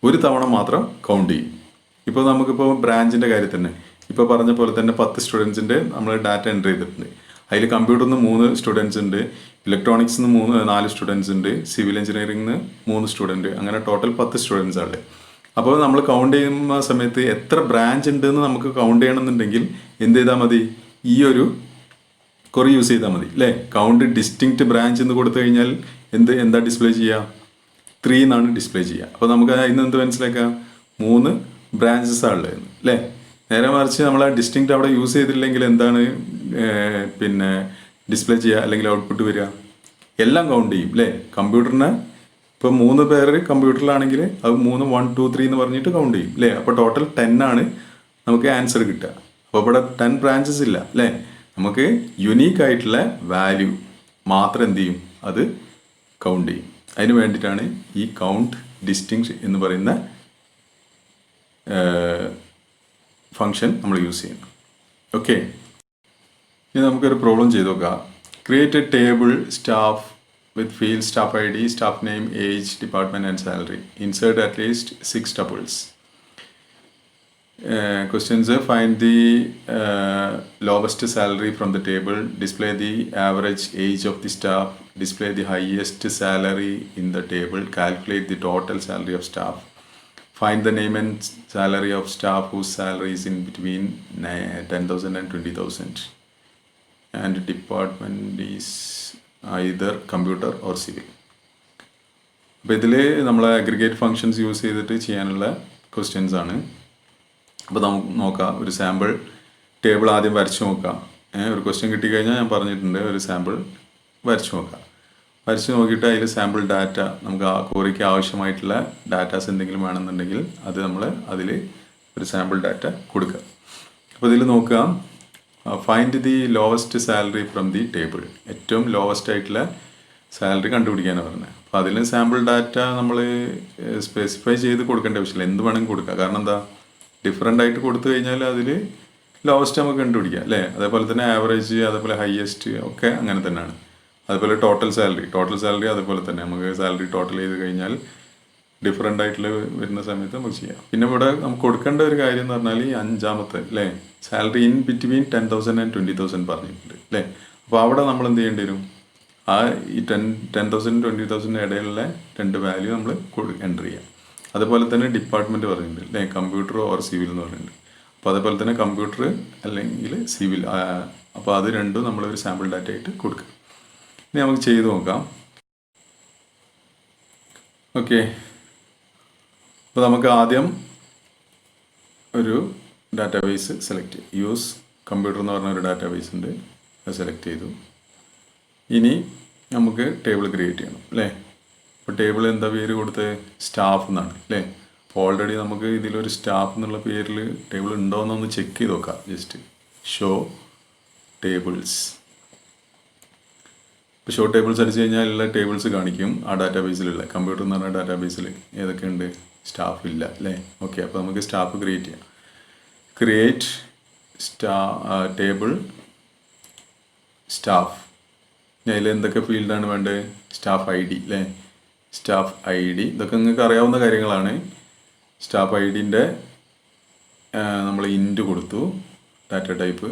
ഒരു തവണ മാത്രം കൗണ്ട് ചെയ്യും. ഇപ്പോൾ നമുക്കിപ്പോൾ ബ്രാഞ്ചിൻ്റെ കാര്യം തന്നെ ഇപ്പോൾ പറഞ്ഞ പോലെ തന്നെ 10 സ്റ്റുഡൻസിൻ്റെ നമ്മൾ ഡാറ്റ എൻ്റർ ചെയ്തിട്ടുണ്ട്. അതിൽ കമ്പ്യൂട്ടറിൽ നിന്ന് 3 സ്റ്റുഡൻസ് ഉണ്ട്, ഇലക്ട്രോണിക്സിൽ നിന്ന് 4 സ്റ്റുഡൻസ് ഉണ്ട്, സിവിൽ എഞ്ചിനീയറിംഗിന് 3 സ്റ്റുഡൻറ്റ്, അങ്ങനെ ടോട്ടൽ 10 സ്റ്റുഡൻസ് ആണ്. അപ്പോൾ നമ്മൾ കൗണ്ട് ചെയ്യുന്ന സമയത്ത് എത്ര ബ്രാഞ്ച് ഉണ്ടെന്ന് നമുക്ക് കൗണ്ട് ചെയ്യണമെന്നുണ്ടെങ്കിൽ എന്ത് ചെയ്താൽ മതി? ഈ ഒരു കുറി യൂസ് ചെയ്താൽ മതി, അല്ലേ? കൗണ്ട് ഡിസ്റ്റിങ്ക്റ്റ് ബ്രാഞ്ച് എന്ന് കൊടുത്തു കഴിഞ്ഞാൽ എന്താ ഡിസ്പ്ലേ ചെയ്യുക? 3 എന്നാണ് ഡിസ്പ്ലേ ചെയ്യുക. അപ്പോൾ നമുക്ക് അതിന് എന്ത് മനസ്സിലാക്കാം? 3 ബ്രാഞ്ചസ് ആണ് ഉള്ളത്, അല്ലേ? നേരെ മറിച്ച് നമ്മൾ ആ ഡിസ്റ്റിങ്ക്റ്റ് അവിടെ യൂസ് ചെയ്തില്ലെങ്കിൽ എന്താണ് പിന്നെ ഡിസ്പ്ലേ ചെയ്യുക അല്ലെങ്കിൽ ഔട്ട്പുട്ട് വരിക? എല്ലാം കൗണ്ട് ചെയ്യും, അല്ലേ? കമ്പ്യൂട്ടറിന് ഇപ്പോൾ 3 പേര് കമ്പ്യൂട്ടറിലാണെങ്കിൽ അത് 3 1 2 3 എന്ന് പറഞ്ഞിട്ട് കൗണ്ട് ചെയ്യും, അല്ലേ? അപ്പോൾ ടോട്ടൽ 10 ആണ് നമുക്ക് ആൻസർ കിട്ടുക. അപ്പോൾ ഇവിടെ 10 ബ്രാഞ്ചസ് ഇല്ല, അല്ലേ? നമുക്ക് യുണീക്ക് ആയിട്ടുള്ള വാല്യൂ മാത്രം എന്ത് ചെയ്യും? അത് കൗണ്ട് ചെയ്യും. അതിന് വേണ്ടിയിട്ടാണ് ഈ കൗണ്ട് ഡിസ്റ്റിങ്ക്റ്റ് എന്ന് പറയുന്ന ഫങ്ഷൻ നമ്മൾ യൂസ് ചെയ്യുന്നത്. ഓക്കെ, ഇനി നമുക്കൊരു പ്രോബ്ലം ചെയ്ത് നോക്കാം. Create A table staff with field staff ID, staff name, age, department and salary. Insert at least 6 tuples. Questions: find the lowest salary from the table, display the average age of the staff, display the highest salary in the table, calculate the total salary of staff, find the name and salary of staff whose salary is in between 10,000 and 20,000 and department is either computer or civil. അപ്പോൾ ഇതിൽ നമ്മൾ aggregate functions use ചെയ്തിട്ട് ചെയ്യാനുള്ള questions ആണ്. അപ്പോൾ നമുക്ക് നോക്കാം, ഒരു സാമ്പിൾ ടേബിൾ ആദ്യം വരച്ച് നോക്കാം. ഒരു ക്വസ്റ്റ്യൻ കിട്ടിക്കഴിഞ്ഞാൽ ഞാൻ പറഞ്ഞിട്ടുണ്ട്, ഒരു സാമ്പിൾ വരച്ച് നോക്കാം. വരച്ച് നോക്കിയിട്ട് അതിൽ സാമ്പിൾ ഡാറ്റ, നമുക്ക് ആ ക്വറിക്ക് ആവശ്യമായിട്ടുള്ള ഡാറ്റാസ് എന്തെങ്കിലും വേണമെന്നുണ്ടെങ്കിൽ അത് നമ്മൾ അതിൽ ഒരു സാമ്പിൾ ഡാറ്റ കൊടുക്കുക. അപ്പോൾ ഇതിൽ നോക്കുക, find the lowest salary from the table. ഏറ്റവും ലോവസ്റ്റ് ആയിട്ടുള്ള സാലറി കണ്ടുപിടിക്കാനാണ് പറഞ്ഞത്. അപ്പോൾ അതിൽ സാമ്പിൾ ഡാറ്റ നമ്മൾ സ്പെസിഫൈ ചെയ്ത് കൊടുക്കേണ്ട ആവശ്യമില്ല, എന്ത് വേണമെങ്കിൽ കൊടുക്കുക. കാരണം എന്താ, ഡിഫറെൻ്റ് ആയിട്ട് കൊടുത്തു കഴിഞ്ഞാൽ അതിൽ ലോവസ്റ്റ് നമുക്ക് കണ്ടുപിടിക്കാം, അല്ലേ? അതേപോലെ തന്നെ ആവറേജ്, അതേപോലെ ഹയസ്റ്റ് ഒക്കെ അങ്ങനെ തന്നെയാണ്. അതുപോലെ ടോട്ടൽ സാലറി അതുപോലെ തന്നെ നമുക്ക് സാലറി ടോട്ടൽ ചെയ്ത് കഴിഞ്ഞാൽ ഡിഫറെൻ്റ് ആയിട്ടുള്ള വരുന്ന സമയത്ത് നമുക്ക് ചെയ്യാം. പിന്നെ ഇവിടെ നമുക്ക് കൊടുക്കേണ്ട ഒരു കാര്യം എന്ന് പറഞ്ഞാൽ ഈ 5ാമത്തെ, അല്ലേ, സാലറി ഇൻ ബിറ്റ്വീൻ 10,000 and 20,000 പറഞ്ഞിട്ടുണ്ട്, അല്ലേ? അപ്പോൾ അവിടെ നമ്മൾ എന്ത് ചെയ്യേണ്ടി വരും? ആ ഈ 10,000 20,000 ഇടയിലുള്ള 2 വാല്യൂ നമ്മൾ എൻ്റർ ചെയ്യാം. അതുപോലെ തന്നെ ഡിപ്പാർട്ട്മെൻറ്റ് പറഞ്ഞിട്ടുണ്ട്, അല്ലേ? കമ്പ്യൂട്ടർ ഓർ സിവിൽ എന്ന് പറഞ്ഞിട്ടുണ്ട്. അപ്പോൾ അതേപോലെ തന്നെ കമ്പ്യൂട്ടർ അല്ലെങ്കിൽ സിവിൽ, അപ്പോൾ അത് രണ്ടും നമ്മളൊരു സാമ്പിൾ ഡാറ്റ ആയിട്ട് കൊടുക്കുക. ഇനി നമുക്ക് ചെയ്ത് നോക്കാം. ഓക്കെ, അപ്പോൾ നമുക്ക് ആദ്യം ഒരു ഡാറ്റാബേസ് സെലക്ട് ചെയ്യും. യൂസ് കമ്പ്യൂട്ടർ എന്ന് പറഞ്ഞ ഒരു ഡാറ്റാബേസ് ഉണ്ട്, അത് സെലക്ട് ചെയ്തു. ഇനി നമുക്ക് ടേബിൾ ക്രിയേറ്റ് ചെയ്യണം അല്ലേ. അപ്പോൾ ടേബിൾ എന്താ പേര് കൊടുത്ത്, സ്റ്റാഫ് എന്നാണ് അല്ലേ. അപ്പോൾ ഓൾറെഡി നമുക്ക് ഇതിലൊരു സ്റ്റാഫ് എന്നുള്ള പേരിൽ ടേബിൾ ഉണ്ടോ എന്നൊന്ന് ചെക്ക് ചെയ്ത് നോക്കാം. Just show tables. ഇപ്പോൾ ഷോ ടേബിൾസ് അടിച്ച് കഴിഞ്ഞാൽ എല്ലാ ടേബിൾസ് കാണിക്കും ആ ഡാറ്റാബേസിലുള്ള. കമ്പ്യൂട്ടർ എന്ന് പറഞ്ഞ ഡാറ്റാബേസിൽ ഏതൊക്കെയുണ്ട്, സ്റ്റാഫ് ഇല്ല അല്ലേ. ഓക്കെ, അപ്പോൾ നമുക്ക് സ്റ്റാഫ് ക്രിയേറ്റ് ചെയ്യാം. Create table staff. അതിൽ എന്തൊക്കെ ഫീൽഡാണ് വേണ്ടത്, സ്റ്റാഫ് ഐ ഡി അല്ലേ. സ്റ്റാഫ് ഐ ഡി ഇതൊക്കെ നിങ്ങൾക്ക് അറിയാവുന്ന കാര്യങ്ങളാണ്. സ്റ്റാഫ് ഐ ഡിൻ്റെ നമ്മൾ ഇൻറ്റ് കൊടുത്തു, ഡാറ്റ ടൈപ്പ്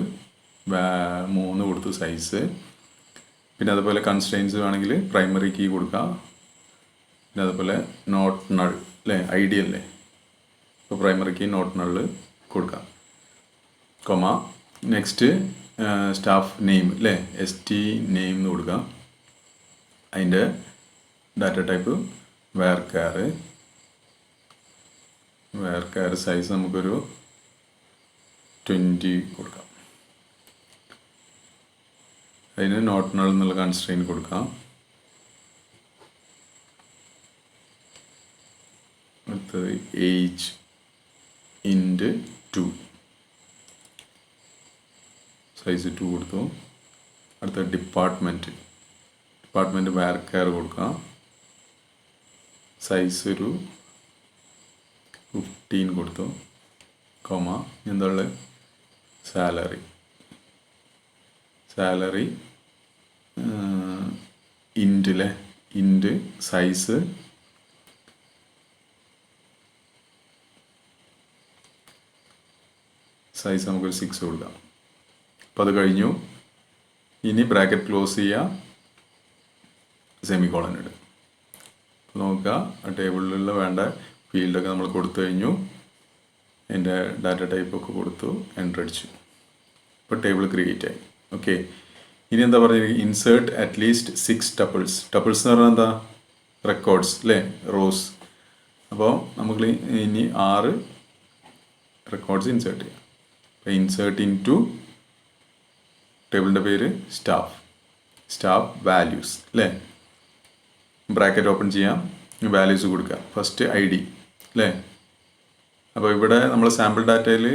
3 കൊടുത്തു, സൈസ്. പിന്നെ അതുപോലെ കൺസ്ട്രെയിൻസ് വേണമെങ്കിൽ പ്രൈമറി കീ കൊടുക്കാം. പിന്നെ അതുപോലെ നോട്ട് നൾ അല്ലേ, ഐ ഡി അല്ലേ, ഇപ്പോൾ പ്രൈമറി കീ നോട്ട് നള്ള് കൊടുക്കാം. കൊമ നെക്സ്റ്റ് സ്റ്റാഫ് നെയിം അല്ലേ, ST നെയിം എന്ന് കൊടുക്കാം. അതിൻ്റെ ഡാറ്റ ടൈപ്പ് വേർക്കാർ. സൈസ് നമുക്കൊരു 20 കൊടുക്കാം. അതിന് നോട്ട് നൾ എന്നുള്ള കൺസ്ട്രെയിൻ കൊടുക്കാം. അടുത്തത് ഏജ് ഇൻറ്റ് 2, സൈസ് 2 കൊടുത്തു. അടുത്ത ഡിപ്പാർട്ട്മെൻറ്റ് വേർക്കാർ കൊടുക്കാം. സൈസ് ഒരു 15 കൊടുത്തു. കോമ എന്തുള്ള സാലറി ഇൻറ്റിലെ ഇൻറ്റ് സൈസ് നമുക്കൊരു 6 കൊടുക്കാം. അപ്പോൾ അത് കഴിഞ്ഞു. ഇനി ബ്രാക്കറ്റ് ക്ലോസ് ചെയ്യുക, സെമിക്കോളൻ ഇടുക. അപ്പോൾ നോക്കുക, ആ ടേബിളിലുള്ള വേണ്ട ഫീൽഡൊക്കെ നമ്മൾ കൊടുത്തു കഴിഞ്ഞു. അതിൻ്റെ ഡാറ്റ ടൈപ്പൊക്കെ കൊടുത്തു, എൻ്റർ അടിച്ചു. ഇപ്പോൾ ടേബിൾ ക്രിയേറ്റ് ആയി. ഓക്കെ, ഇനി എന്താ പറഞ്ഞിരിക്കുന്നത്, ഇൻസേർട്ട് അറ്റ്ലീസ്റ്റ് 6 ടപ്പിൾസ്. ടപ്പിൾസ് എന്ന് പറഞ്ഞാൽ എന്താ, റെക്കോർഡ്സ് അല്ലേ, റോസ്. അപ്പോൾ നമുക്ക് ഇനി 6 റെക്കോർഡ്സ് ഇൻസേർട്ട് ചെയ്യാം. അപ്പോൾ ഇൻസേർട്ട് ഇൻ ടു ടേബിളിൻ്റെ പേര് സ്റ്റാഫ് വാല്യൂസ് അല്ലേ. ബ്രാക്കറ്റ് ഓപ്പൺ ചെയ്യാം, വാല്യൂസ് കൊടുക്കുക. ഫസ്റ്റ് ഐ ഡി അല്ലേ. അപ്പോൾ ഇവിടെ നമ്മൾ സാമ്പിൾ ഡാറ്റയിൽ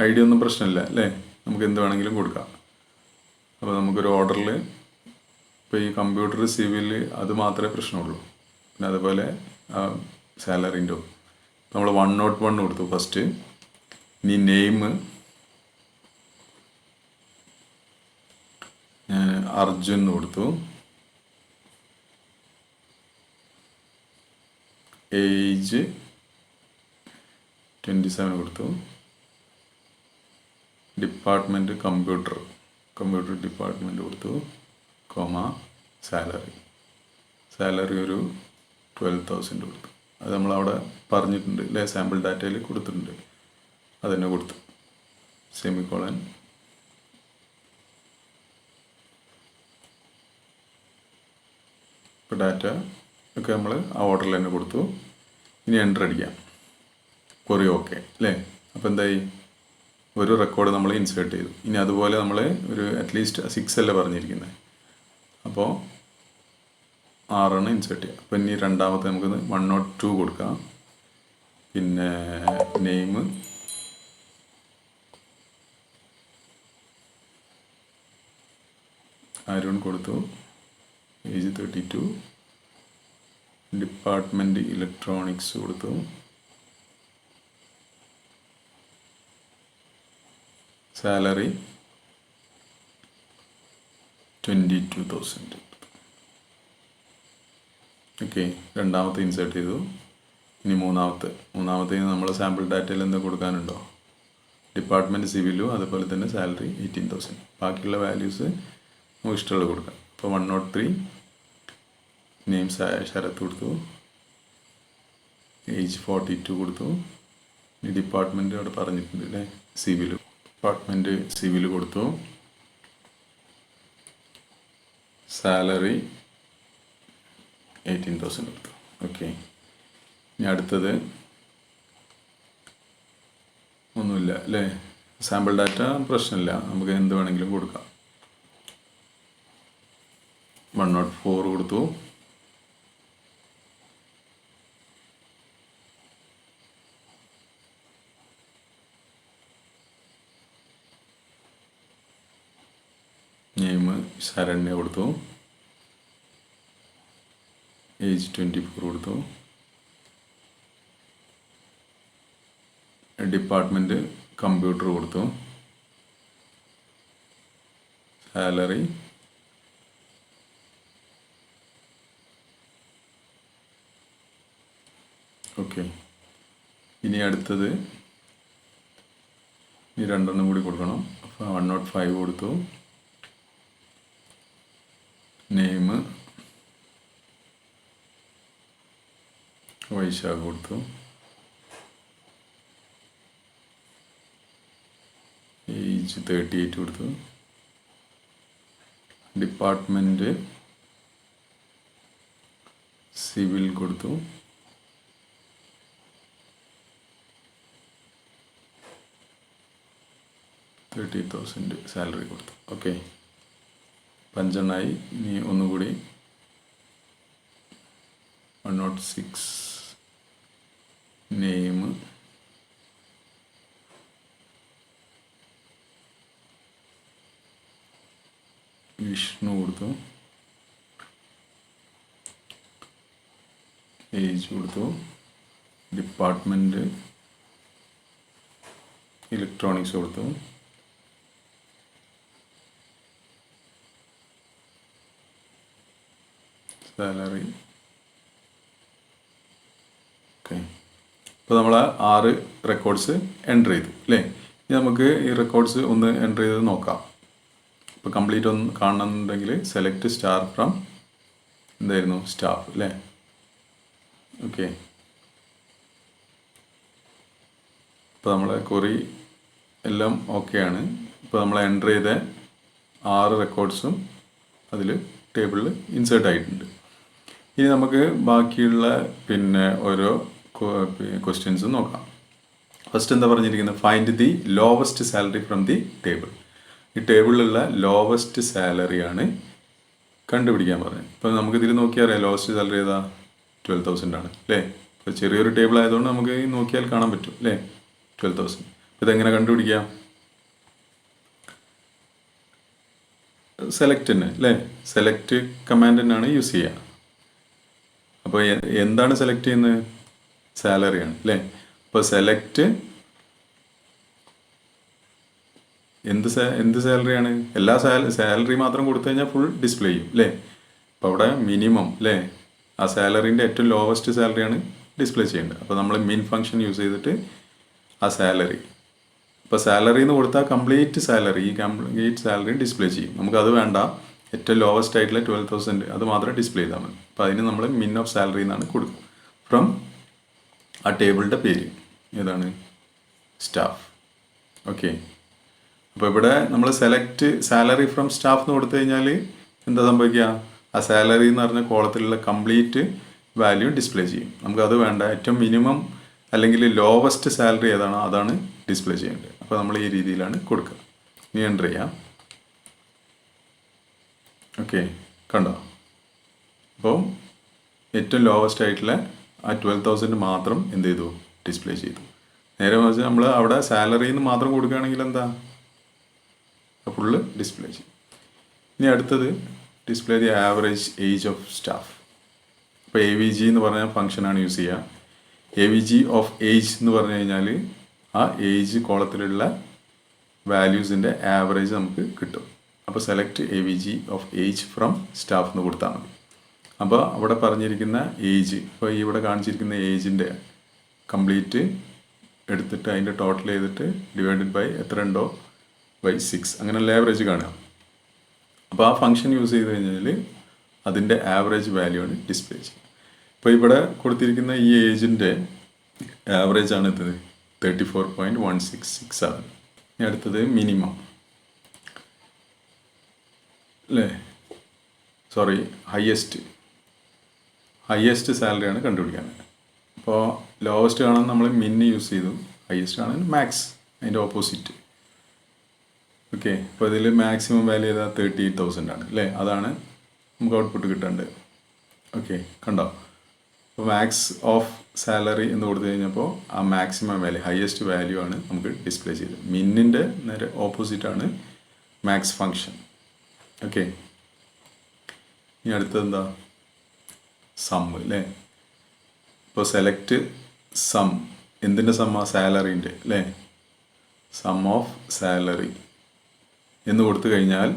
ഐ ഡി ഒന്നും പ്രശ്നമില്ല അല്ലേ, നമുക്ക് എന്ത് വേണമെങ്കിലും കൊടുക്കാം. അപ്പോൾ നമുക്കൊരു ഓർഡറിൽ ഇപ്പോൾ ഈ കമ്പ്യൂട്ടർ സിവിൽ അത് മാത്രമേ പ്രശ്നമുള്ളൂ. പിന്നെ അതുപോലെ സാലറിൻ്റെ നമ്മൾ 101 കൊടുത്തു ഫസ്റ്റ്. ഇനി നെയിം ഞാൻ അർജുൻ എന്ന് കൊടുത്തു. ഏജ് 27 കൊടുത്തു. ഡിപ്പാർട്ട്മെൻറ്റ് കമ്പ്യൂട്ടർ ഡിപ്പാർട്ട്മെൻറ്റ് കൊടുത്തു. കോമ സാലറി ഒരു 12,000 കൊടുത്തു. അത് നമ്മളവിടെ പറഞ്ഞിട്ടുണ്ട് അല്ലേ, സാമ്പിൾ ഡാറ്റയിൽ കൊടുത്തിട്ടുണ്ട്, അതുതന്നെ കൊടുത്തു. സെമിക്കോളൻ. ഇപ്പോൾ ഡാറ്റ ഒക്കെ നമ്മൾ ആ ഓർഡറിൽ തന്നെ കൊടുത്തു. ഇനി എൻ്റർ അടിക്കാം, കൊറി ഓക്കെ അല്ലേ. അപ്പോൾ എന്തായി, ഒരു റെക്കോർഡ് നമ്മൾ ഇൻസേർട്ട് ചെയ്തു. ഇനി അതുപോലെ നമ്മൾ ഒരു അറ്റ്ലീസ്റ്റ് 6 അല്ലേ പറഞ്ഞിരിക്കുന്നത്, അപ്പോൾ 6 ഇൻസേർട്ട് ചെയ്യാം. അപ്പോൾ ഇനി രണ്ടാമത്തെ നമുക്ക് 102 കൊടുക്കാം. പിന്നെ നെയിം അരുൺ കൊടുത്തു. ഏജ് 32. ഡിപ്പാർട്ട്മെൻറ്റ് ഇലക്ട്രോണിക്സ് കൊടുത്തു. സാലറി 22,000. ഓക്കെ, രണ്ടാമത്തെ ഇൻസേർട്ട് ചെയ്തു. ഇനി മൂന്നാമത്തേന് നമ്മൾ സാമ്പിൾ ഡാറ്റയിൽ എന്താ കൊടുക്കാനുണ്ടോ, ഡിപ്പാർട്ട്മെൻറ്റ് സിവിലും അതുപോലെ തന്നെ സാലറി 18,000. ബാക്കിയുള്ള വാല്യൂസ് നമുക്ക് ഇഷ്ടമുള്ളത് കൊടുക്കാം. അപ്പോൾ 103 നെയിം ശരത്ത് കൊടുത്തു. ഏജ് 42 കൊടുത്തു. ഈ ഡിപ്പാർട്ട്മെൻറ്റ് അവിടെ പറഞ്ഞിട്ടുണ്ട് അല്ലേ, ഡിപ്പാർട്ട്മെൻറ്റ് സിവിൽ കൊടുത്തു. സാലറി 18,000 കൊടുത്തു. ഓക്കെ, ഇനി അടുത്തത് ഒന്നുമില്ല അല്ലേ, സാമ്പിൾ ഡാറ്റ പ്രശ്നമില്ല, നമുക്ക് എന്ത് വേണമെങ്കിലും കൊടുക്കാം. 104 കൊടുത്തു. നെയിം ശരണ്യ കൊടുത്തു. ഏജ് 24 കൊടുത്തു. ഡിപ്പാർട്ട്മെൻറ്റ് കമ്പ്യൂട്ടർ കൊടുത്തു. Salary okay. ഇനി അടുത്തത് ഇനി 2 കൂടി കൊടുക്കണം. അപ്പോൾ 105 കൊടുത്തു. നെയിം വൈശാഖ് കൊടുത്തു. ഏജ് 38 കൊടുത്തു. ഡിപ്പാർട്ട്മെൻറ്റ് സിവിൽ കൊടുത്തു. $30,000 സാലറി കൊടുത്തു. ഓക്കെ, 5 ഇനി ഒന്നുകൂടി 106 നെയിം വിഷ്ണു കൊടുത്തു. ഏജ് കൊടുത്തു. ഡിപ്പാർട്ട്മെൻറ്റ് ഇലക്ട്രോണിക്സ് കൊടുത്തു. Salary okay. ഇപ്പോൾ നമ്മൾ 6 റെക്കോർഡ്സ് എൻ്റർ ചെയ്തു അല്ലേ. ഇനി നമുക്ക് ഈ റെക്കോർഡ്സ് ഒന്ന് എൻ്റർ ചെയ്ത് നോക്കാം. ഇപ്പോൾ കംപ്ലീറ്റ് ഒന്ന് കാണണമെന്നുണ്ടെങ്കിൽ സെലക്ട് സ്റ്റാർ ഫ്രം എന്തായിരുന്നു സ്റ്റാഫ് അല്ലേ. ഓക്കെ, ഇപ്പോൾ നമ്മളെ ക്വറി എല്ലാം ഓക്കെയാണ്. ഇപ്പോൾ നമ്മൾ എൻ്റർ ചെയ്ത 6 റെക്കോർഡ്സും അതിൽ ടേബിളിൽ ഇൻസേർട്ട് ആയിട്ടുണ്ട്. ഇനി നമുക്ക് ബാക്കിയുള്ള ഓരോ ക്വസ്റ്റ്യൻസ് നോക്കാം. ഫസ്റ്റ് എന്താ പറഞ്ഞിരിക്കുന്നത്, find the lowest salary from the table. ഈ ടേബിളിലുള്ള ലോവസ്റ്റ് സാലറിയാണ് കണ്ടുപിടിക്കാൻ പറഞ്ഞത്. ഇപ്പോൾ നമുക്കിതിൽ നോക്കിയാൽ അറിയാം ലോവസ്റ്റ് സാലറി ഏതാ 12,000 ആണ് അല്ലേ. ഇപ്പോൾ ചെറിയൊരു ടേബിൾ ആയതുകൊണ്ട് നമുക്ക് നോക്കിയാൽ കാണാൻ പറ്റും അല്ലേ 12,000. ഇതെങ്ങനെ കണ്ടുപിടിക്കാം, സെലക്ട് തന്നെ അല്ലേ, സെലക്ട് കമാൻഡ് തന്നെയാണ് യൂസ് ചെയ്യുക. അപ്പോൾ എന്താണ് സെലക്ട് ചെയ്യുന്നത്, സാലറിയാണ് അല്ലേ. അപ്പോൾ സെലക്ട് എന്ത് സാലറിയാണ്, എല്ലാ സാലറി മാത്രം കൊടുത്തു കഴിഞ്ഞാൽ ഫുൾ ഡിസ്പ്ലേ ചെയ്യും അല്ലേ. അപ്പോൾ അവിടെ മിനിമം അല്ലേ, ആ സാലറീൻ്റെ ഏറ്റവും ലോവസ്റ്റ് സാലറിയാണ് ഡിസ്പ്ലേ ചെയ്യേണ്ടത്. അപ്പോൾ നമ്മൾ മീൻ ഫംഗ്ഷൻ യൂസ് ചെയ്തിട്ട് ആ സാലറി, ഇപ്പോൾ സാലറി എന്ന് കൊടുത്താൽ കംപ്ലീറ്റ് സാലറി ഡിസ്പ്ലേ ചെയ്യും. നമുക്കത് വേണ്ട, ഏറ്റവും ലോവസ്റ്റ് ആയിട്ടുള്ള 12,000 അത് മാത്രം ഡിസ്പ്ലേ ചെയ്താൽ മതി. അപ്പോൾ അതിന് നമ്മൾ മിൻ ഓഫ് സാലറി എന്നാണ് കൊടുക്കുക. ഫ്രം ആ ടേബിളിൻ്റെ പേര് ഏതാണ്, സ്റ്റാഫ്. ഓക്കെ, അപ്പോൾ ഇവിടെ നമ്മൾ സെലക്ട് സാലറി ഫ്രം സ്റ്റാഫ് എന്ന് കൊടുത്തു കഴിഞ്ഞാൽ എന്താ സംഭവിക്കുക, ആ സാലറി എന്ന് പറഞ്ഞ കോളത്തിലുള്ള കംപ്ലീറ്റ് വാല്യൂ ഡിസ്പ്ലേ ചെയ്യും. നമുക്കത് വേണ്ട, ഏറ്റവും മിനിമം അല്ലെങ്കിൽ ലോവസ്റ്റ് സാലറി ഏതാണോ അതാണ് ഡിസ്പ്ലേ ചെയ്യേണ്ടത്. അപ്പോൾ നമ്മൾ ഈ രീതിയിലാണ് കൊടുക്കുക. ഇനി എൻ്റർ ചെയ്യാം. ഓക്കെ, കണ്ടോ, അപ്പോൾ ഏറ്റവും ലോവസ്റ്റ് ആയിട്ടുള്ള ആ 12,000 മാത്രം എന്ത് ചെയ്തു, ഡിസ്പ്ലേ ചെയ്തു. നേരെ മറിച്ച് നമ്മൾ അവിടെ സാലറിന്ന് മാത്രം കൊടുക്കുകയാണെങ്കിൽ എന്താ, ഫുള്ള് ഡിസ്പ്ലേ ചെയ്യും. ഇനി അടുത്തത് display the average age of staff. ഇപ്പോൾ AVG എന്ന് പറഞ്ഞ ഫംഗ്ഷനാണ് യൂസ് ചെയ്യുക. AVG ഓഫ് ഏജ് എന്ന് പറഞ്ഞു കഴിഞ്ഞാൽ ആ ഏജ് കോളത്തിലുള്ള വാല്യൂസിൻ്റെ ആവറേജ് നമുക്ക് കിട്ടും. അപ്പോൾ select AVG of age from staff എന്ന് കൊടുത്താൽ മതി. അപ്പോൾ അവിടെ പറഞ്ഞിരിക്കുന്ന ഏജ്, ഇപ്പോൾ ഇവിടെ കാണിച്ചിരിക്കുന്ന ഏജിൻ്റെ കംപ്ലീറ്റ് എടുത്തിട്ട് അതിൻ്റെ ടോട്ടൽ ചെയ്തിട്ട് ഡിവൈഡഡ് ബൈ എത്ര ഉണ്ടോ ബൈ 6 അങ്ങനെയുള്ള ആവറേജ് കാണുക. അപ്പോൾ ആ ഫംഗ്ഷൻ യൂസ് ചെയ്ത് കഴിഞ്ഞാൽ അതിൻ്റെ ആവറേജ് വാല്യൂ ആണ് ഡിസ്പ്ലേ ചെയ്യുക. ഇപ്പോൾ ഇവിടെ കൊടുത്തിരിക്കുന്ന ഈ ഏജിൻ്റെ ആവറേജ് ആണ് ഇത് 34.166 ആണ്. ഇനി അടുത്തത് മിനിമം അല്ലേ. സോറി ഹയസ്റ്റ് സാലറിയാണ് കണ്ടുപിടിക്കാൻ. അപ്പോൾ ലോവസ്റ്റ് കാണാൻ നമ്മൾ മിന്ന് യൂസ് ചെയ്തു, ഹയസ്റ്റ് ആണ് മാക്സ്, അതിൻ്റെ ഓപ്പോസിറ്റ്. ഓക്കെ, അപ്പോൾ ഇതിൽ മാക്സിമം വാല്യൂ ചെയ്താൽ 38,000 ആണ് അല്ലേ, അതാണ് നമുക്ക് ഔട്ട്പുട്ട് കിട്ടേണ്ടത്. ഓക്കെ, കണ്ടോ? അപ്പോൾ മാക്സ് ഓഫ് സാലറി എന്ന് കൊടുത്തു കഴിഞ്ഞപ്പോൾ ആ മാക്സിമം വാല്യൂ, ഹയസ്റ്റ് വാല്യൂ ആണ് നമുക്ക് ഡിസ്പ്ലേ ചെയ്തത്. മിന്നിൻ്റെ നേരെ ഓപ്പോസിറ്റാണ് മാക്സ് ഫങ്ഷൻ. ഓക്കെ, ഇനി അടുത്തത് എന്താ? സം അല്ലേ. ഇപ്പോൾ സെലക്ട് സം, എന്തിൻ്റെ സമ്മ? സാലറീൻ്റെ അല്ലേ. സം ഓഫ് സാലറി എന്ന് കൊടുത്തു കഴിഞ്ഞാൽ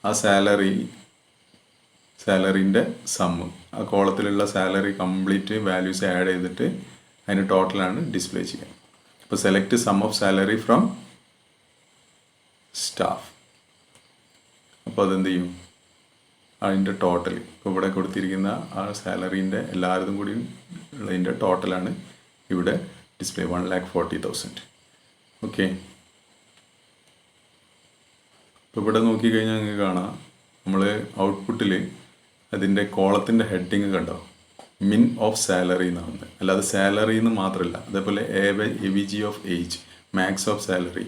ആ സാലറീൻ്റെ സമ്മ്, ആ കോളത്തിലുള്ള സാലറി കംപ്ലീറ്റ് വാല്യൂസ് ആഡ് ചെയ്തിട്ട് അതിന് ടോട്ടലാണ് ഡിസ്പ്ലേ ചെയ്യുക. അപ്പോൾ select sum of salary from staff. അപ്പോൾ അതെന്ത് ചെയ്യും? അതിൻ്റെ ടോട്ടൽ, ഇപ്പോൾ ഇവിടെ കൊടുത്തിരിക്കുന്ന ആ സാലറീൻ്റെ എല്ലാവരും കൂടി ഉള്ളതിൻ്റെ ടോട്ടലാണ് ഇവിടെ ഡിസ്പ്ലേ, 1,40,000. ഓക്കെ, ഇപ്പോൾ ഇവിടെ നോക്കിക്കഴിഞ്ഞാൽ നിങ്ങൾക്ക് കാണാം, നമ്മൾ ഔട്ട്പുട്ടിൽ അതിൻ്റെ കോളത്തിൻ്റെ ഹെഡിങ് കണ്ടോ, മിൻ ഓഫ് സാലറി എന്നാണ്, അല്ലാതെ സാലറി എന്ന് മാത്രമല്ല. അതേപോലെ AVG of age, max of salary,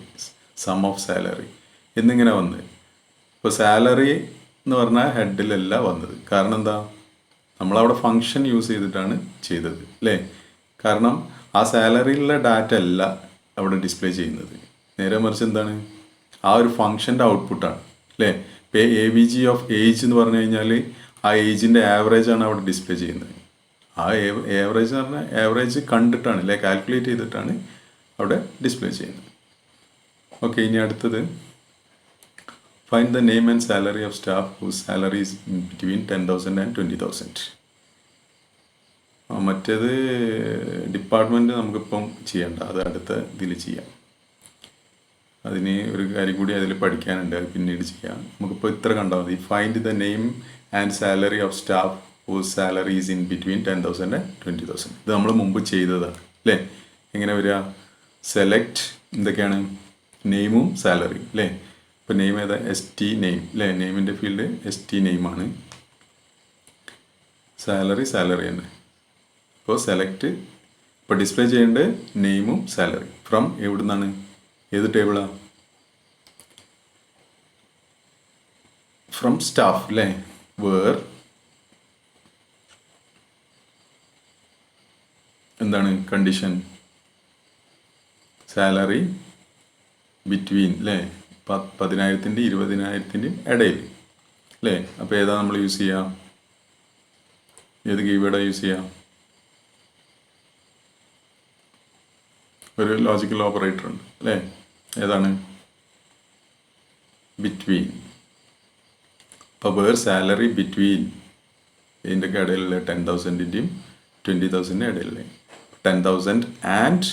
sum of salary എന്നിങ്ങനെ വന്ന്. ഇപ്പോൾ സാലറി എന്ന് പറഞ്ഞാൽ ഹെഡിലല്ല വന്നത്. കാരണം എന്താ? നമ്മളവിടെ ഫങ്ഷൻ യൂസ് ചെയ്തിട്ടാണ് ചെയ്തത് അല്ലേ. കാരണം ആ സാലറിയിലുള്ള ഡാറ്റ അല്ല അവിടെ ഡിസ്പ്ലേ ചെയ്യുന്നത്, നേരെ മറിച്ച് എന്താണ്? ആ ഒരു ഫങ്ഷൻ്റെ ഔട്ട്പുട്ടാണ് അല്ലേ. ഇപ്പോൾ AVG ഓഫ് ഏജ് എന്ന് പറഞ്ഞു കഴിഞ്ഞാൽ ആ ഏജിൻ്റെ ആവറേജാണ് അവിടെ ഡിസ്പ്ലേ ചെയ്യുന്നത്. ആ ആവറേജ് എന്ന് പറഞ്ഞാൽ ആവറേജ് കണ്ടിട്ടാണ് അല്ലേ, കാൽക്കുലേറ്റ് ചെയ്തിട്ടാണ് അവിടെ ഡിസ്പ്ലേ ചെയ്യുന്നത്. ഓക്കെ, ഇനി അടുത്തത് find the name and salary of staff whose salary is between 10,000 and 20,000. മറ്റേത് ഡിപ്പാർട്ട്മെൻറ്റ് നമുക്കിപ്പം ചെയ്യണ്ട, അത് അടുത്ത ഇതിൽ ചെയ്യാം. അതിന് ഒരു കാര്യം കൂടി അതിൽ പഠിക്കാനുണ്ട്, അത് പിന്നീട് ചെയ്യാം. നമുക്കിപ്പോൾ ഇത്ര കണ്ടാൽ മതി. Find the name and salary of staff whose salary is in between 10,000 and 20,000. ഇത് നമ്മൾ മുമ്പ് ചെയ്തതാണ് അല്ലേ. എങ്ങനെ വരിക? സെലക്ട് എന്തൊക്കെയാണ്? നെയിമും സാലറിയും അല്ലേ. ഇപ്പോൾ നെയിം ഏതാ? ST നെയിം അല്ലേ. നെയിമിൻ്റെ ഫീൽഡ് ST നെയിമാണ്. സാലറി തന്നെ. ഇപ്പോൾ സെലക്ട്, ഇപ്പോൾ ഡിസ്പ്ലേ ചെയ്യേണ്ടത് നെയിമും സാലറി ഫ്രം എവിടെ നിന്നാണ്? ഏത് ടേബിളാണ്? ഫ്രം സ്റ്റാഫ് അല്ലേ. വേർ എന്താണ് കണ്ടീഷൻ? സാലറി ബിറ്റ്വീൻ അല്ലേ, 10,000-ൻ്റെയും 20,000-ൻ്റെയും ഇടയിൽ അല്ലേ. അപ്പോൾ ഏതാ നമ്മൾ യൂസ് ചെയ്യാം? ഏത് കീവേഡാണ് യൂസ് ചെയ്യാം? ഒരു ലോജിക്കൽ ഓപ്പറേറ്റർ ഉണ്ട് അല്ലേ. ഏതാണ്? ബിറ്റ്വീൻ. അപ്പോൾ വേർ സാലറി ബിറ്റ്വീൻ ഇതിൻ്റെ ഒക്കെ ഇടയിലുള്ള 10,000-ൻ്റെയും 20,000-ൻ്റെ ഇടയിലുള്ള 10,000 and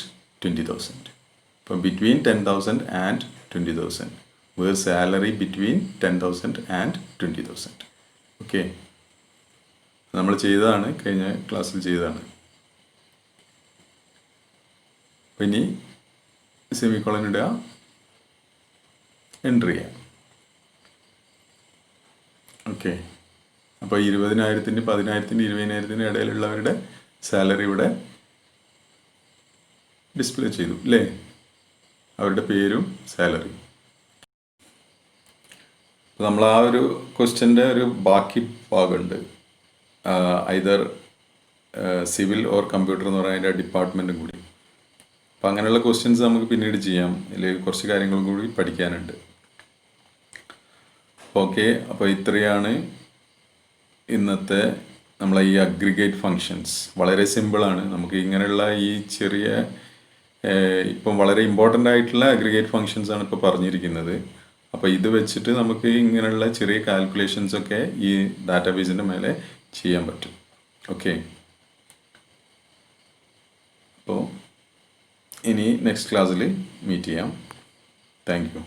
20,000. അപ്പോൾ between 10,000 and 20,000. Where salary between 10,000 and 20,000. Okay, നമ്മൾ ചെയ്തതാണ്, കഴിഞ്ഞ ക്ലാസ്സിൽ ചെയ്തതാണ്. അപ്പം ഇനി സെമിക്കോളൻ ഇടുക, എൻട്രി ചെയ്യാം. ഓക്കെ, അപ്പോൾ 20,000-ൻ്റെയും 10,000-ൻ്റെയും 20,000-ൻ്റെയും ഇടയിലുള്ളവരുടെ സാലറി ഇവിടെ ഡിസ്പ്ലേ ചെയ്തു അല്ലേ, അവരുടെ പേരും സാലറി. നമ്മൾ ആ ഒരു ക്വസ്റ്റ്യൻ്റെ ഒരു ബാക്കി ഭാഗമുണ്ട്, ഐദർ സിവിൽ ഓർ കമ്പ്യൂട്ടർ എന്ന് പറയുന്ന അതിൻ്റെ ഡിപ്പാർട്ട്മെൻറ്റും കൂടി. അപ്പം അങ്ങനെയുള്ള ക്വസ്റ്റ്യൻസ് നമുക്ക് പിന്നീട് ചെയ്യാം, അല്ലെങ്കിൽ കുറച്ച് കാര്യങ്ങളും കൂടി പഠിക്കാനുണ്ട്. ഓക്കെ, അപ്പോൾ ഇത്രയാണ് ഇന്നത്തെ നമ്മളെ ഈ അഗ്രിഗേറ്റ് ഫങ്ഷൻസ്. വളരെ സിമ്പിളാണ്. നമുക്ക് ഇങ്ങനെയുള്ള ഈ ചെറിയ ഇപ്പം വളരെ ഇമ്പോർട്ടൻ്റ് ആയിട്ടുള്ള അഗ്രിഗേറ്റ് ഫങ്ഷൻസ് ആണ് ഇപ്പോൾ പറഞ്ഞിരിക്കുന്നത്. അപ്പോൾ ഇത് വെച്ചിട്ട് നമുക്ക് ഇങ്ങനെയുള്ള ചെറിയ കാൽക്കുലേഷൻസൊക്കെ ഈ ഡാറ്റാബേസിൻ്റെ മേലെ ചെയ്യാൻ പറ്റും. ഓക്കെ, അപ്പോൾ ഇനി നെക്സ്റ്റ് ക്ലാസ്സിൽ മീറ്റ് ചെയ്യാം. Thank you.